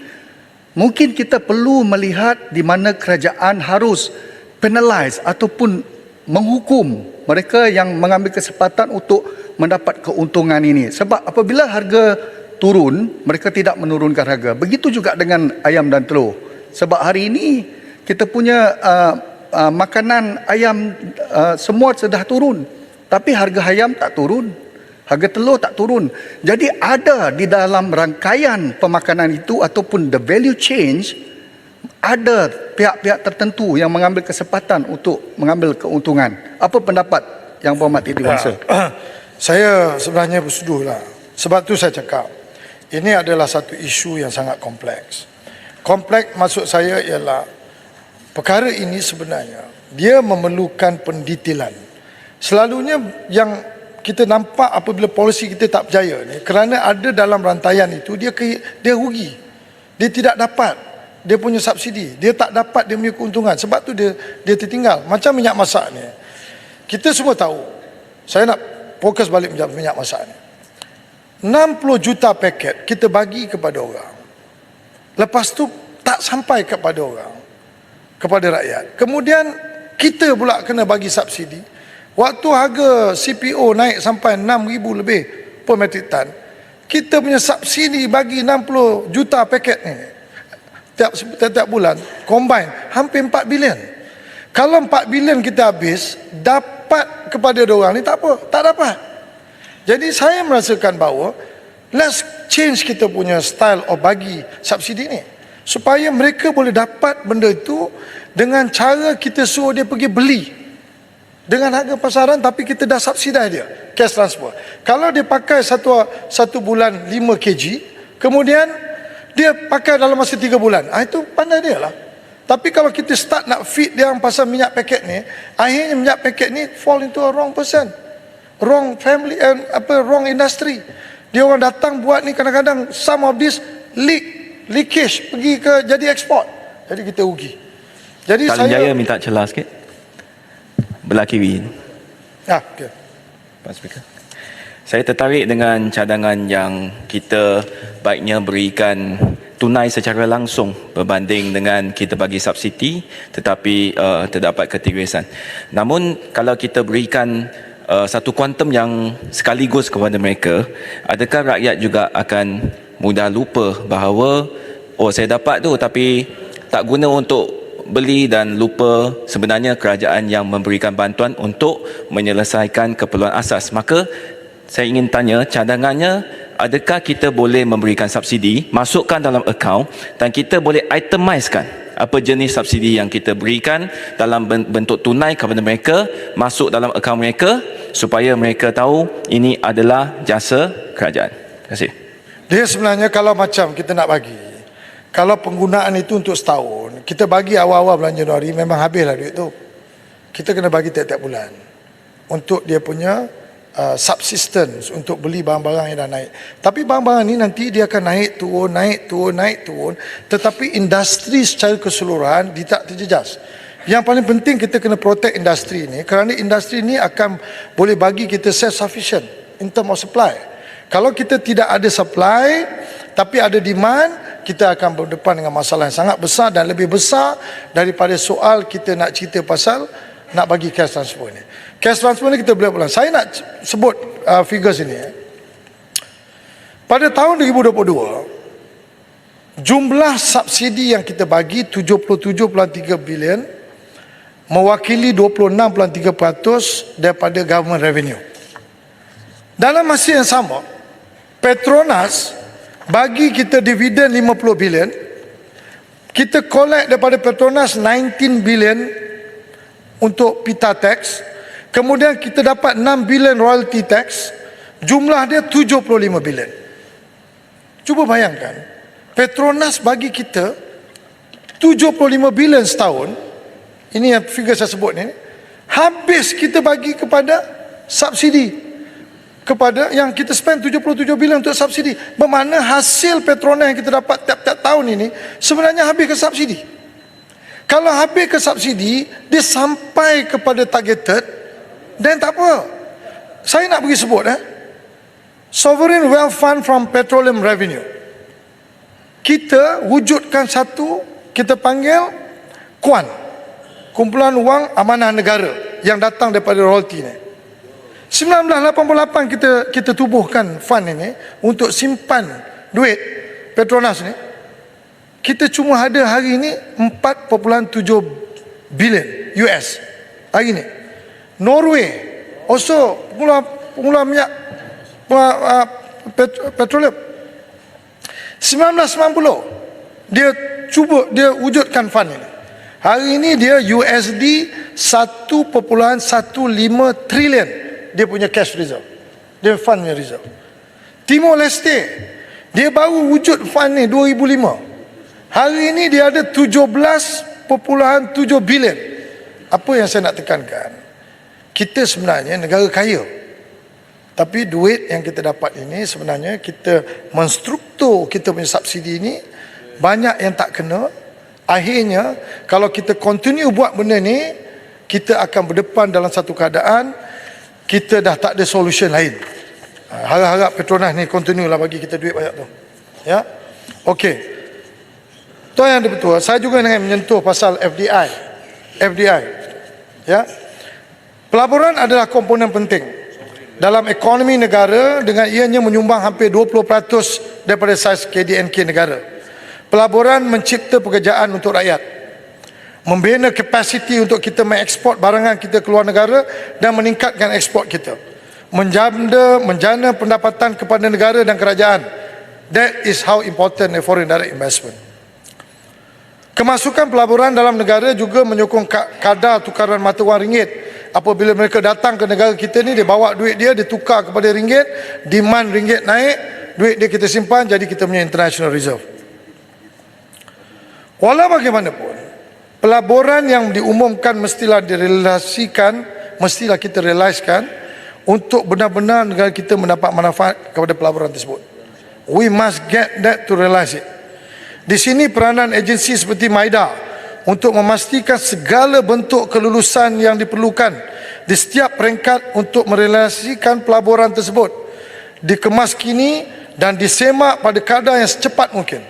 Mungkin kita perlu melihat di mana kerajaan harus penalize ataupun menghukum mereka yang mengambil kesempatan untuk mendapat keuntungan ini. Sebab apabila harga turun, mereka tidak menurunkan harga. Begitu juga dengan ayam dan telur. Sebab hari ini kita punya makanan ayam semua sudah turun, tapi harga ayam tak turun, harga telur tak turun. Jadi ada di dalam rangkaian pemakanan itu ataupun the value change, ada pihak-pihak tertentu yang mengambil kesempatan untuk mengambil keuntungan. Apa pendapat Yang Berhormat Titi Wangsa? Saya sebenarnya bersetujulah. Sebab tu saya cakap, ini adalah satu isu yang sangat kompleks. Kompleks maksud saya ialah perkara ini sebenarnya dia memerlukan pendetailan. Selalunya yang kita nampak apabila polisi kita tak berjaya ni, kerana ada dalam rantaian itu dia rugi. Dia tidak dapat dia punya subsidi, dia tak dapat dia punya keuntungan. Sebab tu dia tertinggal. Macam minyak masak ni. Kita semua tahu. Saya nak fokus balik minyak masak ni. 60 juta paket kita bagi kepada orang. Lepas tu tak sampai kepada orang, kepada rakyat. Kemudian kita pula kena bagi subsidi. Waktu harga CPO naik sampai 6,000 lebih per metrik tan, kita punya subsidi bagi 60 juta paket ni tiap bulan combine hampir 4 bilion. Kalau 4 bilion kita habis, dapat kepada orang ni tak apa, tak dapat. Jadi saya merasakan bahawa let's change kita punya style of bagi subsidi ni. supaya mereka boleh dapat benda itu dengan cara kita suruh dia pergi beli dengan harga pasaran, tapi kita dah subsidise dia cash transfer. Kalau dia pakai satu bulan 5 kg, kemudian dia pakai dalam masa 3 bulan, itu pandai dia lah. Tapi kalau kita start nak feed dia pasal minyak paket ni, akhirnya minyak paket ni fall into a wrong person, wrong family, wrong industry. Dia orang datang buat ni, kadang-kadang some of this leakage pergi ke jadi ekspor, jadi kita rugi. Jadi Talin Jaya minta celah sikit. Belah kiri. Okay. Pak Speaker. Saya tertarik dengan cadangan yang kita baiknya berikan tunai secara langsung berbanding dengan kita bagi subsidi tetapi terdapat ketirisan. Namun kalau kita berikan satu kuantum yang sekaligus kepada mereka, adakah rakyat juga akan mudah lupa bahawa saya dapat tu tapi tak guna untuk beli dan lupa sebenarnya kerajaan yang memberikan bantuan untuk menyelesaikan keperluan asas. Maka saya ingin tanya, cadangannya adakah kita boleh memberikan subsidi, masukkan dalam akaun dan kita boleh itemizekan apa jenis subsidi yang kita berikan dalam bentuk tunai kepada mereka, masuk dalam akaun mereka supaya mereka tahu ini adalah jasa kerajaan. Terima kasih. Dia sebenarnya kalau macam kita nak bagi, kalau penggunaan itu untuk setahun, kita bagi awal-awal bulan Januari, memang habislah duit tu. Kita kena bagi tiap-tiap bulan untuk dia punya subsistence, untuk beli barang-barang yang dah naik. Tapi barang-barang ni nanti dia akan naik turun. Tetapi industri secara keseluruhan dia tak terjejas. Yang paling penting kita kena protect industri ni, kerana industri ni akan boleh bagi kita self-sufficient in term of supply. Kalau kita tidak ada supply tapi ada demand, kita akan berdepan dengan masalah yang sangat besar dan lebih besar daripada soal kita nak cerita pasal nak bagi cash transfer ni. Cash transfer ni kita boleh pulang. Saya nak sebut figures ini. Pada tahun 2022, jumlah subsidi yang kita bagi 77.3 bilion, mewakili 26.3% daripada government revenue. Dalam masa yang sama, Petronas bagi kita dividen 50 bilion, kita collect daripada Petronas 19 bilion untuk pita tax, kemudian kita dapat 6 bilion royalty tax, jumlah dia 75 bilion. Cuba bayangkan, Petronas bagi kita 75 bilion setahun, ini yang figure saya sebut ni, habis kita bagi kepada subsidi, kepada yang kita spend 77 bilion untuk subsidi. Bermakna hasil Petronas yang kita dapat tiap-tiap tahun ini sebenarnya habis ke subsidi. Kalau habis ke subsidi, dia sampai kepada targeted, dan tak apa. Saya nak bagi sebut Sovereign Wealth Fund from Petroleum Revenue. Kita wujudkan satu, kita panggil KUAN, Kumpulan Wang Amanah Negara, yang datang daripada royalty ni. 1988 kita tubuhkan fund ini untuk simpan duit Petronas ni. Kita cuma ada hari ini 4.7 bilion US hari ini. Norway also pengeluar minyak petroleum. 1990 dia wujudkan fund ini. Hari ini dia USD 1.15 trilion dia punya cash reserve, dia fund punya reserve. Timor Leste dia baru wujud fund ni 2005. Hari ini dia ada 17.7 bilion. Apa yang saya nak tekankan, kita sebenarnya negara kaya, tapi duit yang kita dapat ini sebenarnya kita menstruktur kita punya subsidi ini banyak yang tak kena. Akhirnya kalau kita continue buat benda ni, kita akan berdepan dalam satu keadaan kita dah tak ada solution lain. Harap-harap Petronas ni continue lah bagi kita duit banyak tu. Ya. Okey. Tuan yang betul, saya juga dengan menyentuh pasal FDI. Ya. Pelaburan adalah komponen penting dalam ekonomi negara dengan ianya menyumbang hampir 20% daripada saiz KDNK negara. Pelaburan mencipta pekerjaan untuk rakyat, membina kapasiti untuk kita mengeksport barangan kita keluar negara dan meningkatkan ekspor kita, menjana pendapatan kepada negara dan kerajaan. That is how important a foreign direct investment. Kemasukan pelaburan dalam negara juga menyokong kadar tukaran mata wang ringgit. Apabila mereka datang ke negara kita ni, dia bawa duit dia tukar kepada ringgit, demand ringgit naik, duit dia kita simpan, jadi kita punya international reserve. Walau bagaimanapun, pelaburan yang diumumkan mestilah kita realiskan untuk benar-benar negara kita mendapat manfaat kepada pelaburan tersebut. We must get that to realise it. Di sini peranan agensi seperti MIDA untuk memastikan segala bentuk kelulusan yang diperlukan di setiap peringkat untuk merealisasikan pelaburan tersebut dikemas kini dan disemak pada kadar yang secepat mungkin.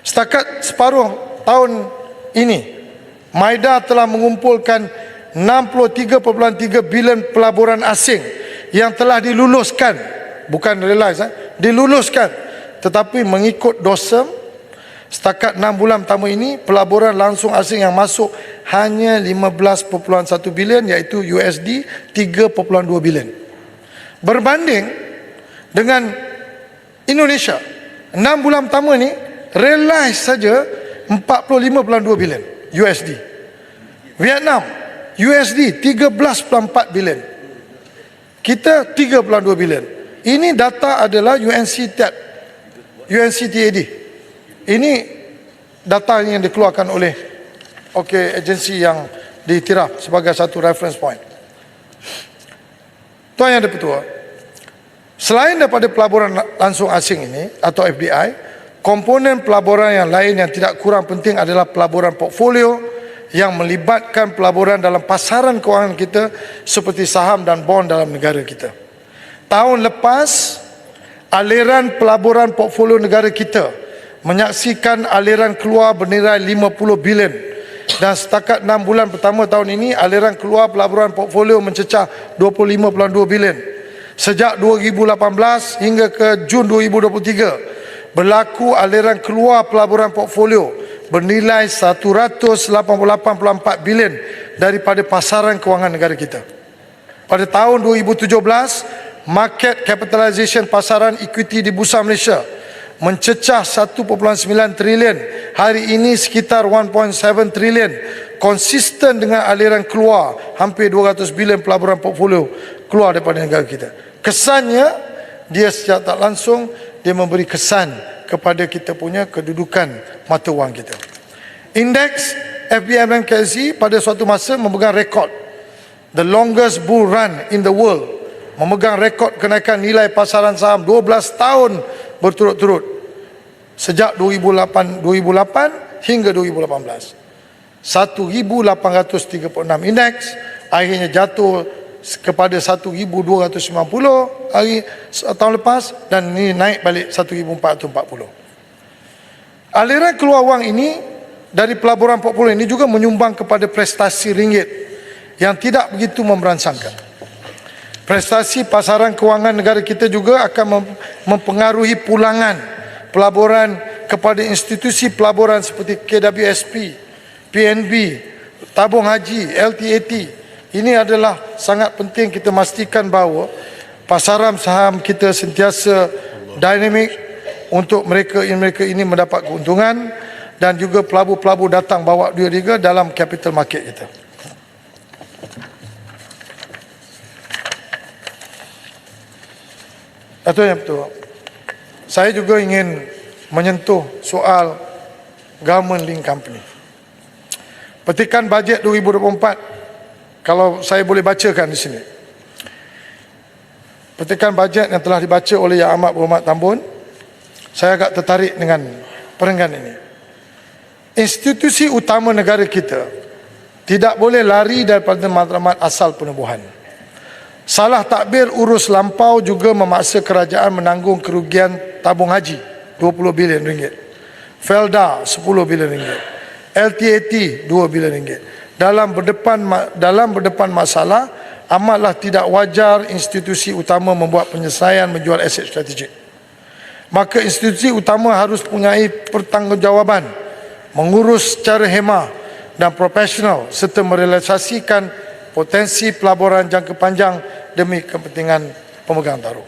Setakat separuh tahun ini, MIDA telah mengumpulkan 63.3 bilion pelaburan asing yang telah diluluskan, bukan realise, diluluskan. Tetapi mengikut DOSM, setakat 6 bulan pertama ini, pelaburan langsung asing yang masuk hanya 15.1 bilion, iaitu USD 3.2 bilion. Berbanding dengan Indonesia, 6 bulan pertama ni realize saja 45.2 bilion USD. Vietnam USD 13.4 bilion. Kita 3.2 bilion. Ini data adalah UNCTAD. Ini data yang dikeluarkan oleh agensi yang diiktiraf sebagai satu reference point. Tuan Yang di-Pertua, selain daripada pelaburan langsung asing ini atau FDI, komponen pelaburan yang lain yang tidak kurang penting adalah pelaburan portfolio yang melibatkan pelaburan dalam pasaran kewangan kita seperti saham dan bond dalam negara kita. Tahun lepas, aliran pelaburan portfolio negara kita menyaksikan aliran keluar bernilai 50 bilion, dan setakat 6 bulan pertama tahun ini aliran keluar pelaburan portfolio mencecah 25.2 bilion. Sejak 2018 hingga ke Jun 2023 berlaku aliran keluar pelaburan portfolio bernilai 188.4 bilion daripada pasaran kewangan negara kita. Pada tahun 2017, market capitalization pasaran equity di Bursa Malaysia mencecah 1.9 trilion. Hari ini sekitar 1.7 trilion, konsisten dengan aliran keluar hampir 200 bilion pelaburan portfolio keluar daripada negara kita. Kesannya, dia secara tak langsung dia memberi kesan kepada kita punya kedudukan mata wang kita. Indeks FBM KSE pada suatu masa memegang rekod the longest bull run in the world, memegang rekod kenaikan nilai pasaran saham 12 tahun berturut-turut sejak 2008 hingga 2018. 1,836 indeks akhirnya jatuh kepada 1,290 hari tahun lepas, dan ini naik balik 1,440. Aliran keluar wang ini dari pelaburan portfolio ini juga menyumbang kepada prestasi ringgit yang tidak begitu memberansangkan. Prestasi pasaran kewangan negara kita juga akan mempengaruhi pulangan pelaburan kepada institusi pelaburan seperti KWSP, PNB, tabung haji, LTAT. Ini adalah sangat penting kita pastikan bahawa pasaran saham kita sentiasa dinamik untuk mereka ini mendapat keuntungan, dan juga pelabur-pelabur datang bawa duit juga dalam capital market kita. Itu yang betul. Saya juga ingin menyentuh soal government link company. Petikan bajet 2024, kalau saya boleh bacakan di sini. Petikan bajet yang telah dibaca oleh Yang Amat Berhormat Tambun, saya agak tertarik dengan perenggan ini. Institusi utama negara kita tidak boleh lari daripada matlamat asal penubuhan. Salah takbir urus lampau juga memaksa kerajaan menanggung kerugian tabung haji 20 bilion ringgit, Felda 10 bilion ringgit, LTAT 2 bilion ringgit. Dalam berdepan masalah, amatlah tidak wajar institusi utama membuat penyelesaian menjual aset strategik. Maka institusi utama harus mempunyai pertanggungjawaban mengurus secara hemah dan profesional serta merealisasikan potensi pelaburan jangka panjang demi kepentingan pemegang taruh.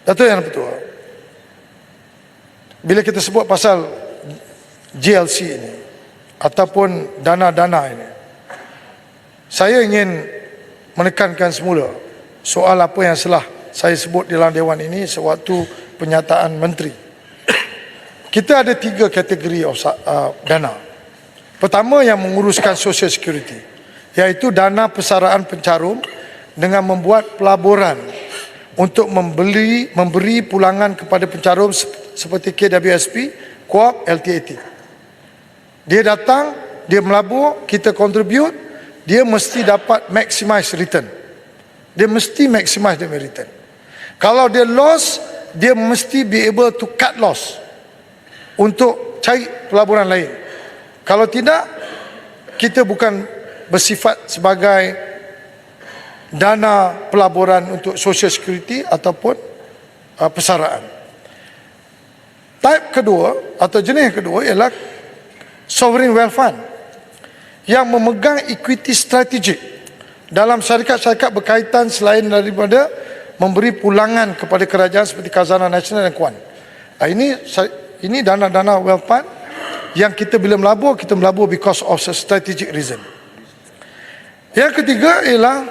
Datuk Yang Pertua, bila kita sebut pasal GLC ini ataupun dana-dana ini, saya ingin menekankan semula soal apa yang telah saya sebut di dalam Dewan ini sewaktu penyataan Menteri. Kita ada 3 kategori dana. Pertama yang menguruskan social security, iaitu dana persaraan pencarum dengan membuat pelaburan untuk memberi pulangan kepada pencarum seperti KWSP, Co-op, LTAT. Dia datang, dia melabur, kita contribute, dia mesti dapat maximize return. Dia mesti maximize the return. Kalau dia loss, dia mesti be able to cut loss untuk cari pelaburan lain. Kalau tidak, kita bukan bersifat sebagai dana pelaburan untuk social security ataupun persaraan. Type kedua atau jenis kedua ialah sovereign wealth fund yang memegang equity strategik dalam syarikat-syarikat berkaitan selain daripada memberi pulangan kepada kerajaan seperti Khazanah Nasional dan Kuan. Ini dana-dana wealth fund yang kita bila melabur, kita melabur because of a strategic reason. Yang ketiga ialah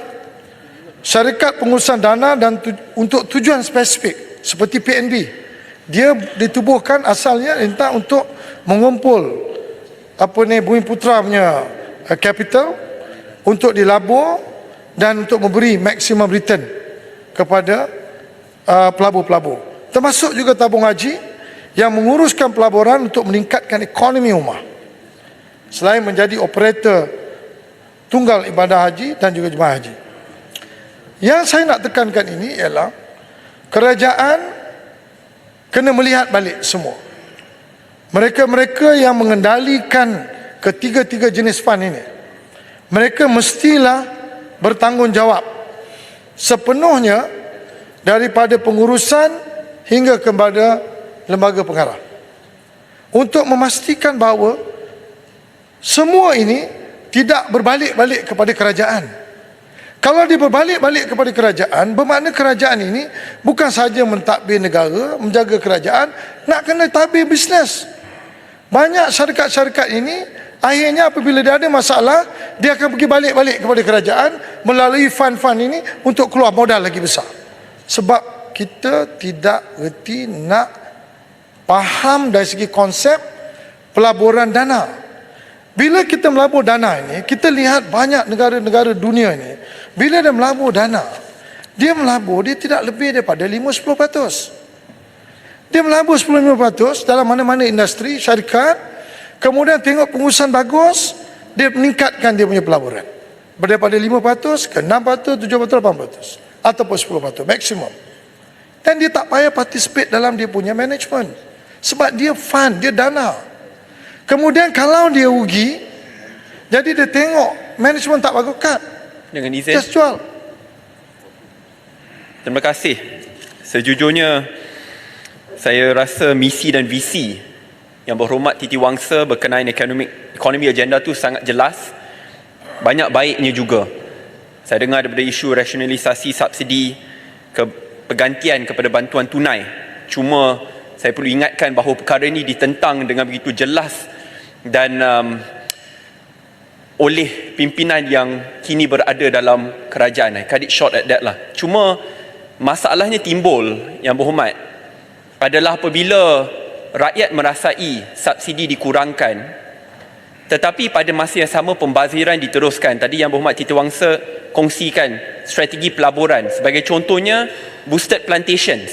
syarikat pengurusan dana dan untuk tujuan spesifik seperti PNB. Dia ditubuhkan asalnya entah untuk mengumpul Bumi Putra punya capital untuk dilabur dan untuk memberi maksimum return kepada pelabur-pelabur. Termasuk juga tabung haji yang menguruskan pelaburan untuk meningkatkan ekonomi ummah. Selain menjadi operator tunggal ibadah haji dan juga jemaah haji. Yang saya nak tekankan ini ialah kerajaan kena melihat balik semua. Mereka-mereka yang mengendalikan ketiga-tiga jenis fund ini, mereka mestilah bertanggungjawab sepenuhnya daripada pengurusan hingga kepada lembaga pengarah untuk memastikan bahawa semua ini tidak berbalik-balik kepada kerajaan. Kalau dia berbalik-balik kepada kerajaan, bermakna kerajaan ini bukan sahaja mentadbir negara, menjaga kerajaan, nak kena tadbir bisnes. Banyak syarikat-syarikat ini akhirnya apabila dia ada masalah, dia akan pergi balik-balik kepada kerajaan melalui fund-fund ini untuk keluar modal lagi besar. Sebab kita tidak reti nak faham dari segi konsep pelaburan dana. Bila kita melabur dana ini, kita lihat banyak negara-negara dunia ini, bila dia melabur dana, dia tidak lebih daripada 5-10%. Dia melabur 10-15% dalam mana-mana industri, syarikat, kemudian tengok pengurusan bagus, dia meningkatkan dia punya pelaburan. Daripada 5% ke 6%, 7%, 8%. Ataupun 10%, maksimum. Dan dia tak payah participate dalam dia punya management. Sebab dia fund, dia dana. Kemudian kalau dia rugi, jadi dia tengok management tak bagus, cut. Dengan izin, Just jual. terima kasih. Sejujurnya, saya rasa misi dan visi Yang Berhormat Titi Wangsa berkenaan ekonomi agenda tu sangat jelas. Banyak baiknya juga. Saya dengar daripada isu rasionalisasi subsidi pergantian kepada bantuan tunai. Cuma saya perlu ingatkan bahawa perkara ini ditentang dengan begitu jelas dan oleh pimpinan yang kini berada dalam kerajaan. I cut it short at that lah. Cuma masalahnya timbul, Yang Berhormat, adalah apabila rakyat merasai subsidi dikurangkan tetapi pada masa yang sama pembaziran diteruskan. Tadi Yang Berhormat Titi Wangsa kongsikan strategi pelaburan. Sebagai contohnya, boosted plantations.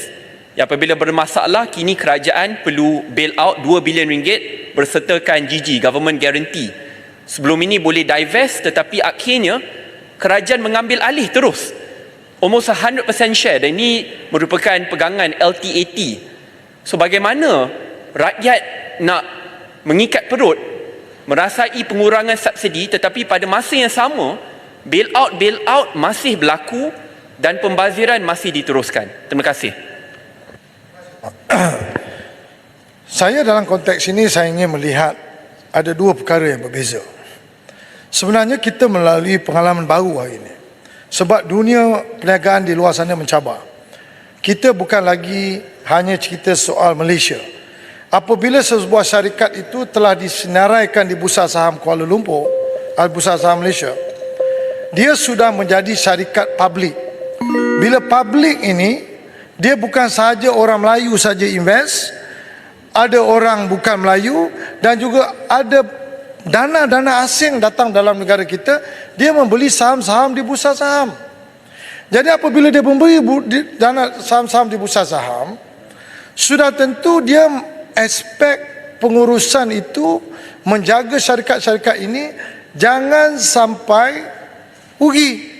Yang apabila bermasalah, kini kerajaan perlu bail out 2 bilion ringgit bersertakan GG, government guarantee. Sebelum ini boleh divest tetapi akhirnya kerajaan mengambil alih terus. Almost 100% share dan ini merupakan pegangan LTAT. So bagaimana rakyat nak mengikat perut merasai pengurangan subsidi tetapi pada masa yang sama bail out masih berlaku dan pembaziran masih diteruskan. Terima kasih. Saya dalam konteks ini saya ingin melihat ada dua perkara yang berbeza. Sebenarnya kita melalui pengalaman baru hari ini. Sebab dunia perniagaan di luar sana mencabar. Kita bukan lagi hanya cerita soal Malaysia. apabila sebuah syarikat itu telah disenaraikan di Bursa Saham Kuala Lumpur, Bursa Saham Malaysia, dia sudah menjadi syarikat publik. Bila publik ini, dia bukan sahaja orang Melayu saja invest, ada orang bukan Melayu dan juga ada dana-dana asing datang dalam negara kita, dia membeli saham-saham di bursa saham. Jadi apabila dia membeli dana saham-saham di bursa saham, sudah tentu dia aspek pengurusan itu menjaga syarikat-syarikat ini jangan sampai rugi.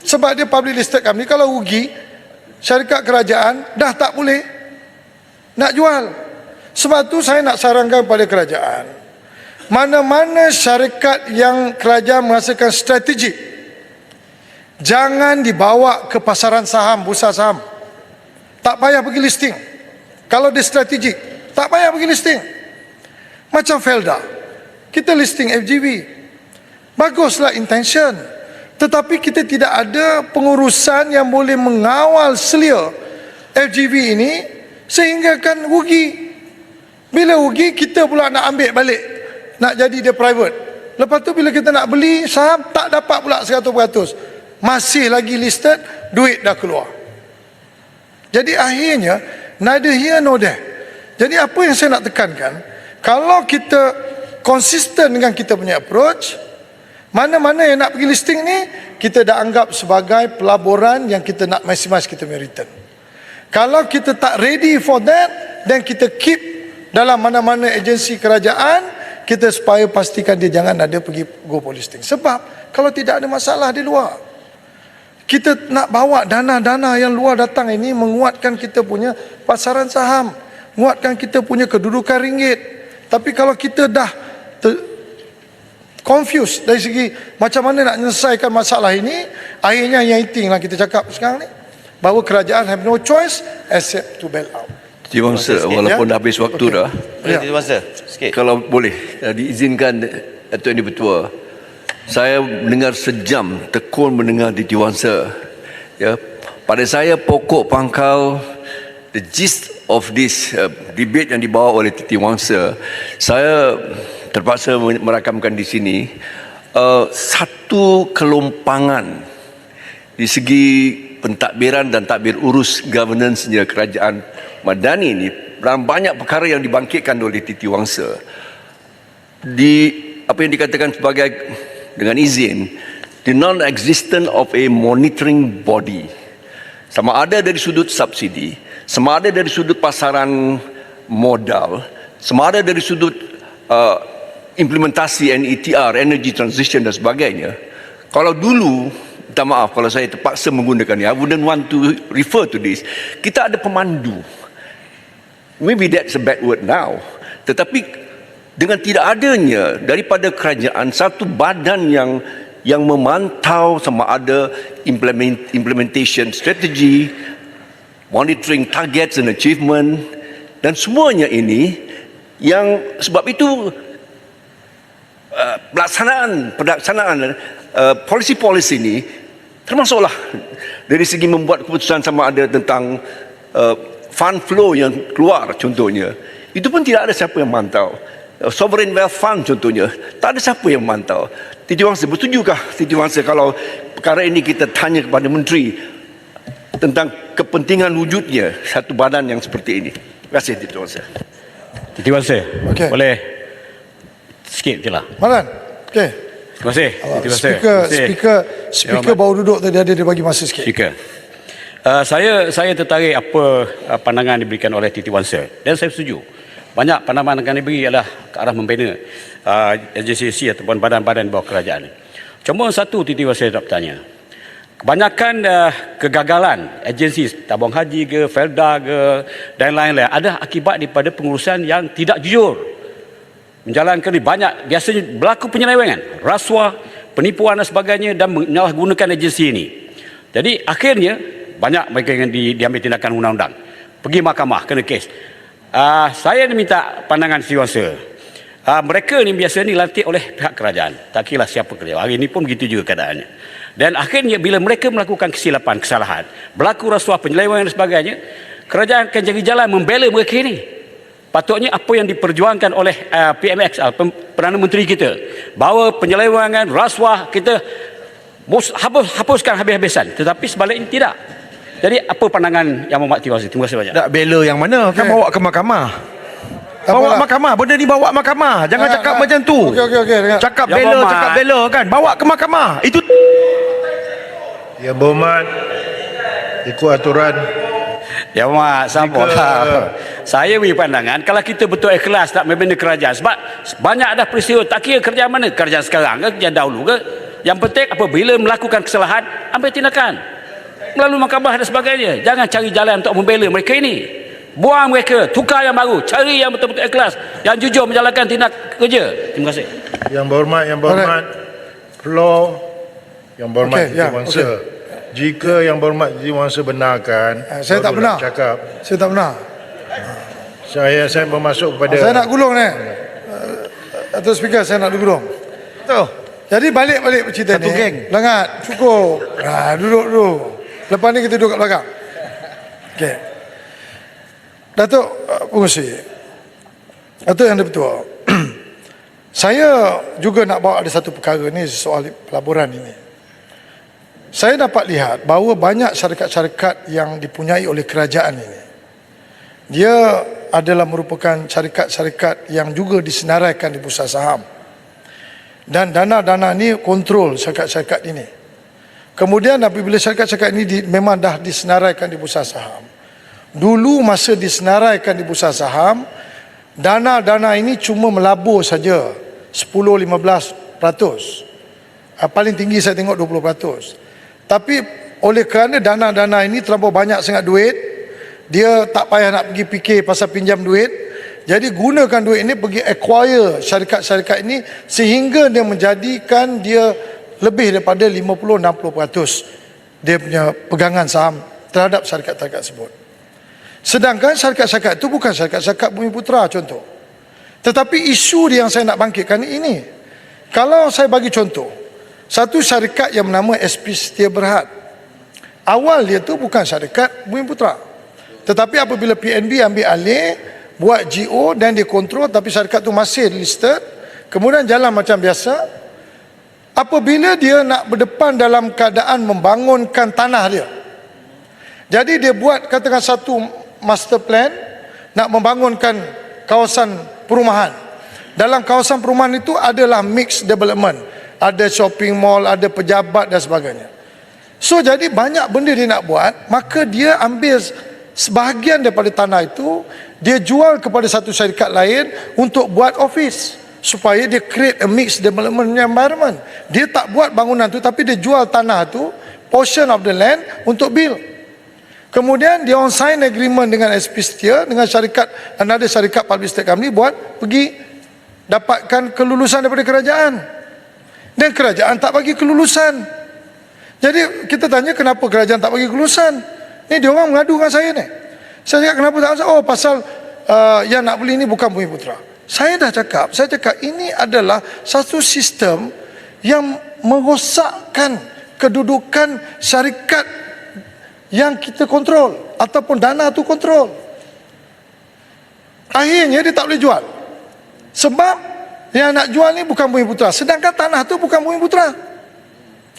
Sebab dia public listed company, kalau rugi, syarikat kerajaan dah tak boleh nak jual. Sebab tu saya nak sarankan pada kerajaan, mana-mana syarikat yang kerajaan merasakan strategik, jangan dibawa ke pasaran saham, bursa saham. Tak payah pergi listing. Kalau dia strategik, tak payah pergi listing. Macam Felda, kita listing FGV, baguslah intention, tetapi kita tidak ada pengurusan yang boleh mengawal selia FGV ini sehingga kan rugi. Bila rugi, kita pula nak ambil balik, nak jadi dia private. Lepas tu bila kita nak beli saham, tak dapat pula 100%. Masih lagi listed, duit dah keluar. Jadi akhirnya neither here nor there. Jadi apa yang saya nak tekankan, kalau kita konsisten dengan kita punya approach, mana-mana yang nak pergi listing ni, kita dah anggap sebagai pelaburan yang kita nak maximize kita punya return. Kalau kita tak ready for that, then kita keep dalam mana-mana agensi kerajaan, kita supaya pastikan dia jangan ada pergi go for listing. Sebab kalau tidak ada masalah di luar, kita nak bawa dana-dana yang luar datang ini menguatkan kita punya pasaran saham, menguatkan kita punya kedudukan ringgit. Tapi kalau kita dah confused dari segi macam mana nak menyelesaikan masalah ini, akhirnya yang penting lah kita cakap sekarang ni, bahawa kerajaan have no choice except to bail out. Terima kasih. Walaupun dah habis waktu dah. Terima kasih. Sikit. Kalau boleh diizinkan Datuk Yang Dipertua, saya mendengar sejam tekun mendengar Titi Wangsa. Ya, pada saya pokok pangkal the gist of this debate yang dibawa oleh Titi Wangsa, saya terpaksa merakamkan di sini satu kelompangan di segi pentadbiran dan tadbir urus governance-nya kerajaan Madani ini dalam banyak perkara yang dibangkitkan oleh Titi Wangsa. Di apa yang dikatakan sebagai, dengan izin, the non-existence of a monitoring body, sama ada dari sudut subsidi, sama ada dari sudut pasaran modal, sama ada dari sudut implementasi NETR, energy transition dan sebagainya. Kalau dulu, minta maaf kalau saya terpaksa menggunakannya, I wouldn't want to refer to this, kita ada pemandu. Maybe that's a bad word now, tetapi dengan tidak adanya daripada kerajaan satu badan yang memantau sama ada implementation strategy, monitoring targets and achievement, dan semuanya ini, yang sebab itu pelaksanaan polisi ini termasuklah dari segi membuat keputusan sama ada tentang fund flow yang keluar contohnya, itu pun tidak ada siapa yang mantau. Sovereign wealth fund contohnya, tak ada siapa yang mantau. Titi Wangsa, bersetujukah Titi Wangsa kalau perkara ini kita tanya kepada menteri tentang kepentingan wujudnya satu badan yang seperti ini? Terima kasih Titi Wangsa. Titi Wangsa, Okey. boleh sikit je lah. Malan, okey. Terima kasih. Titi Wangsa. Speaker baru duduk tadi, ada dia bagi masa sikit. Speaker. Saya tertarik apa pandangan diberikan oleh Titi Wangsa, dan saya setuju. Banyak pandangan yang diberi adalah ke arah membina agensi ataupun badan-badan di bawah kerajaan. Cuma satu Titi Wangsa nak bertanya. Kebanyakan kegagalan agensi tabung haji ke, Felda ke dan lain-lain ada akibat daripada pengurusan yang tidak jujur. Menjalankan banyak biasanya berlaku penyelewengan, rasuah, penipuan dan sebagainya, dan menyalahgunakan agensi ini. Jadi akhirnya banyak mereka yang diambil tindakan undang-undang, pergi mahkamah, kena kes. Saya minta pandangan Titi Wangsa. Mereka ni biasa ni dilantik oleh pihak kerajaan, tak kira siapa kerja. Hari ini pun begitu juga keadaannya. Dan akhirnya bila mereka melakukan kesalahan, berlaku rasuah, penyelewengan dan sebagainya, kerajaan akan cari jalan membela mereka ini. Patutnya apa yang diperjuangkan oleh PMX, Perdana Menteri kita, bahawa penyelewengan rasuah kita hapuskan habis-habisan, tetapi sebaliknya tidak. Jadi apa pandangan Yang Berhormat Titiwangsa? Terima kasih banyak. Tak bela yang mana? Kan bawa ke mahkamah. Tak Bawa apalah. mahkamah. Benda ni bawa mahkamah. Jangan cakap macam tu. Okey. Cakap Yang bela, Berhormat. cakap bela kan. Bawa ke mahkamah. Itu Yang Berhormat, ikut aturan. Ya Mak, sabarlah. Saya beri pandangan, kalau kita betul ikhlas nak membina kerajaan, sebab banyak dah peristiwa, tak kira kerajaan mana, kerajaan sekarang ke, kerajaan dahulu ke, yang penting apabila melakukan kesalahan, ambil tindakan melalui mahkamah dan sebagainya. Jangan cari jalan untuk membela mereka ini. Buang mereka, tukar yang baru, cari yang betul-betul ikhlas, yang jujur menjalankan tindak kerja. Terima kasih. Yang Berhormat, floor Yang Berhormat Okey, ya, Titiwangsa. Jika Yang Berhormat Titiwangsa benarkan, Saya tak barulah benar. cakap. Saya tak benar. Saya bermasuk kepada Saya nak gulung ni. Atau speaker, saya nak gulung. tu. Jadi balik cerita Satu ni. geng. Lengat, cukup. Duduk dulu. Lepas ni kita duduk kat belakang. Okey. Datuk Pengurusi. Datuk Yang Dipertua. Saya juga nak bawa ada satu perkara ni soal pelaburan ini. Saya dapat lihat bahawa banyak syarikat-syarikat yang dipunyai oleh kerajaan ini, dia adalah merupakan syarikat-syarikat yang juga disenaraikan di bursa saham. Dan dana-dana ni kontrol syarikat-syarikat ini. Kemudian apabila syarikat-syarikat ini memang dah disenaraikan di bursa saham, dulu masa disenaraikan di bursa saham, dana-dana ini cuma melabur saja 10-15%. Paling tinggi saya tengok 20%. Tapi oleh kerana dana-dana ini terlalu banyak sangat duit, dia tak payah nak pergi fikir pasal pinjam duit. Jadi gunakan duit ini pergi acquire syarikat-syarikat ini sehingga dia menjadikan dia lebih daripada 50-60% dia punya pegangan saham terhadap syarikat-syarikat tersebut. Sedangkan syarikat-syarikat itu bukan syarikat-syarikat Bumiputera contoh. Tetapi isu yang saya nak bangkitkan ini, kalau saya bagi contoh, satu syarikat yang bernama SP Setia Berhad, awal dia tu bukan syarikat Bumiputera, tetapi apabila PNB ambil alih, buat GO dan dia kontrol, tapi syarikat tu masih listed, kemudian jalan macam biasa. Apabila dia nak berdepan dalam keadaan membangunkan tanah dia, jadi dia buat katakan satu master plan nak membangunkan kawasan perumahan. Dalam kawasan perumahan itu adalah mixed development, ada shopping mall, ada pejabat dan sebagainya. So jadi banyak benda dia nak buat, maka dia ambil sebahagian daripada tanah itu, dia jual kepada satu syarikat lain untuk buat office, supaya dia create a mixed development environment. Dia tak buat bangunan tu, tapi dia jual tanah tu, portion of the land untuk build. Kemudian dia on sign agreement dengan SP Setia, dengan syarikat, another syarikat public state company, buat pergi dapatkan kelulusan daripada kerajaan. Dan kerajaan tak bagi kelulusan. Jadi kita tanya kenapa kerajaan tak bagi kelulusan. Ni dia orang mengadu dengan saya ni. Saya cakap kenapa tak? Oh pasal yang nak beli ni bukan Bumiputera. Saya dah cakap, ini adalah satu sistem yang merosakkan kedudukan syarikat yang kita kontrol ataupun dana tu kontrol. Akhirnya dia tak boleh jual. Sebab yang nak jual ni bukan Bumiputera, sedangkan tanah tu bukan Bumiputera.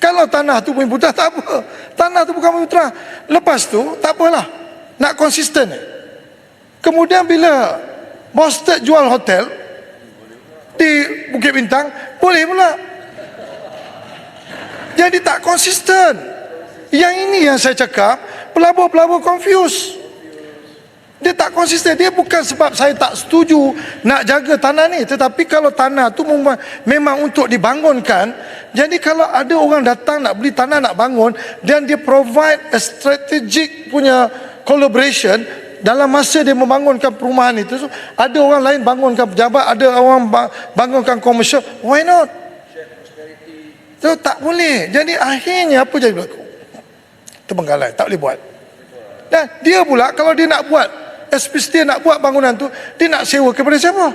Kalau tanah tu Bumiputera tak apa. Tanah tu bukan Bumiputera. Lepas tu tak apalah. Nak konsisten ni. Kemudian bila Bosted jual hotel di Bukit Bintang, boleh pula. Jadi tak konsisten. Yang ini yang saya cakap, pelabur-pelabur confused. Dia tak konsisten. Dia bukan sebab saya tak setuju nak jaga tanah ni, tetapi kalau tanah tu memang untuk dibangunkan, jadi kalau ada orang datang nak beli tanah nak bangun dan dia provide a strategic punya collaboration dalam masa dia membangunkan perumahan itu, ada orang lain bangunkan pejabat, ada orang bangunkan komersial, why not? So, tak boleh. Jadi akhirnya apa jadi berlaku? Terbengkalai, tak boleh buat. Dan dia pula kalau dia nak buat, SP Setia nak buat bangunan tu, dia nak sewa kepada siapa?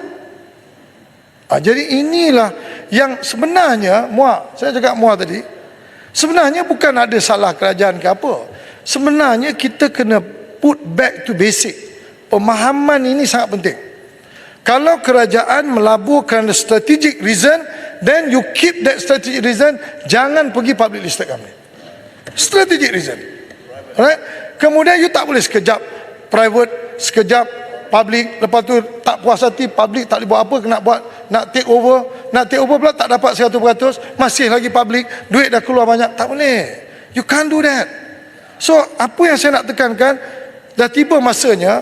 Jadi inilah yang sebenarnya saya cakap tadi, sebenarnya bukan ada salah kerajaan ke apa. Sebenarnya kita kena put back to basic. Pemahaman ini sangat penting. Kalau kerajaan melabur kerana strategic reason, then you keep that strategic reason, jangan pergi public listed company. Strategic reason. Alright? Kemudian you tak boleh sekejap private, sekejap public, lepas tu tak puas hati public tak boleh buat apa, nak take over pula tak dapat 100%, masih lagi public, duit dah keluar banyak, tak boleh. You can't do that. So apa yang saya nak tekankan, dah tiba masanya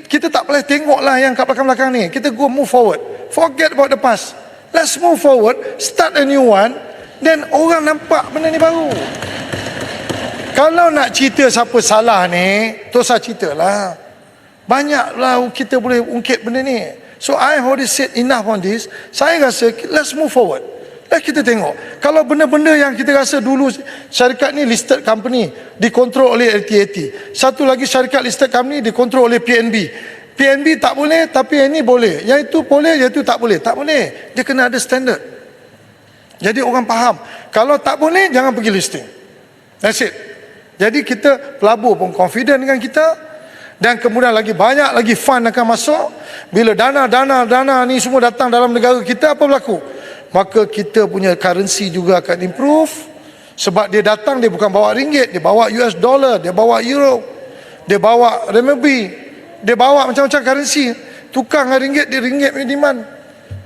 kita tak boleh tengoklah yang kat belakang-belakang ni. Kita go move forward. Forget about the past. Let's move forward, start a new one, then orang nampak benda ni baru. Kalau nak cerita siapa salah ni, tu saya ceritalah. Banyaklah kita boleh ungkit benda ni. So I already said enough on this. Saya rasa let's move forward. Let's kita tengok. Kalau benda-benda yang kita rasa dulu syarikat ni listed company dikontrol oleh LTAT. Satu lagi syarikat listed company dikontrol oleh PNB. PNB tak boleh tapi yang ni boleh. Yang itu boleh, yang itu tak boleh. Tak boleh. Dia kena ada standard. Jadi orang faham. Kalau tak boleh jangan pergi listing. That's it. Jadi kita pelabur pun confident dengan kita. Dan kemudian lagi banyak lagi fund akan masuk. Bila dana ni semua datang dalam negara kita, apa berlaku? Maka kita punya currency juga akan improve. Sebab dia datang, dia bukan bawa ringgit, dia bawa US dollar, dia bawa euro, dia bawa renminbi, dia bawa macam-macam currency. Tukar dengan ringgit, dia ringgit punya demand.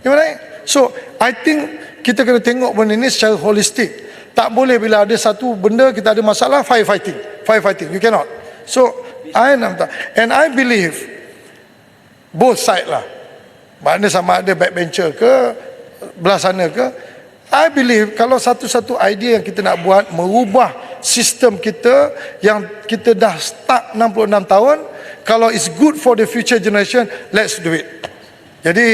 Gimana? So I think kita kena tengok benda ni secara holistik. Tak boleh bila ada satu benda kita ada masalah, firefighting. You cannot. So and I believe both side lah. Maknanya sama ada backbencher ke belah sana ke, I believe kalau satu-satu idea yang kita nak buat merubah sistem kita yang kita dah stuck 66 tahun, kalau it's good for the future generation, let's do it. Jadi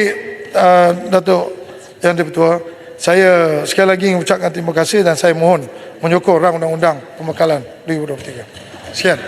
Datuk Yang Di-Pertua, saya sekali lagi ingin ucapkan terima kasih dan saya mohon menyokong rang undang-undang pembekalan 2023. Sekian.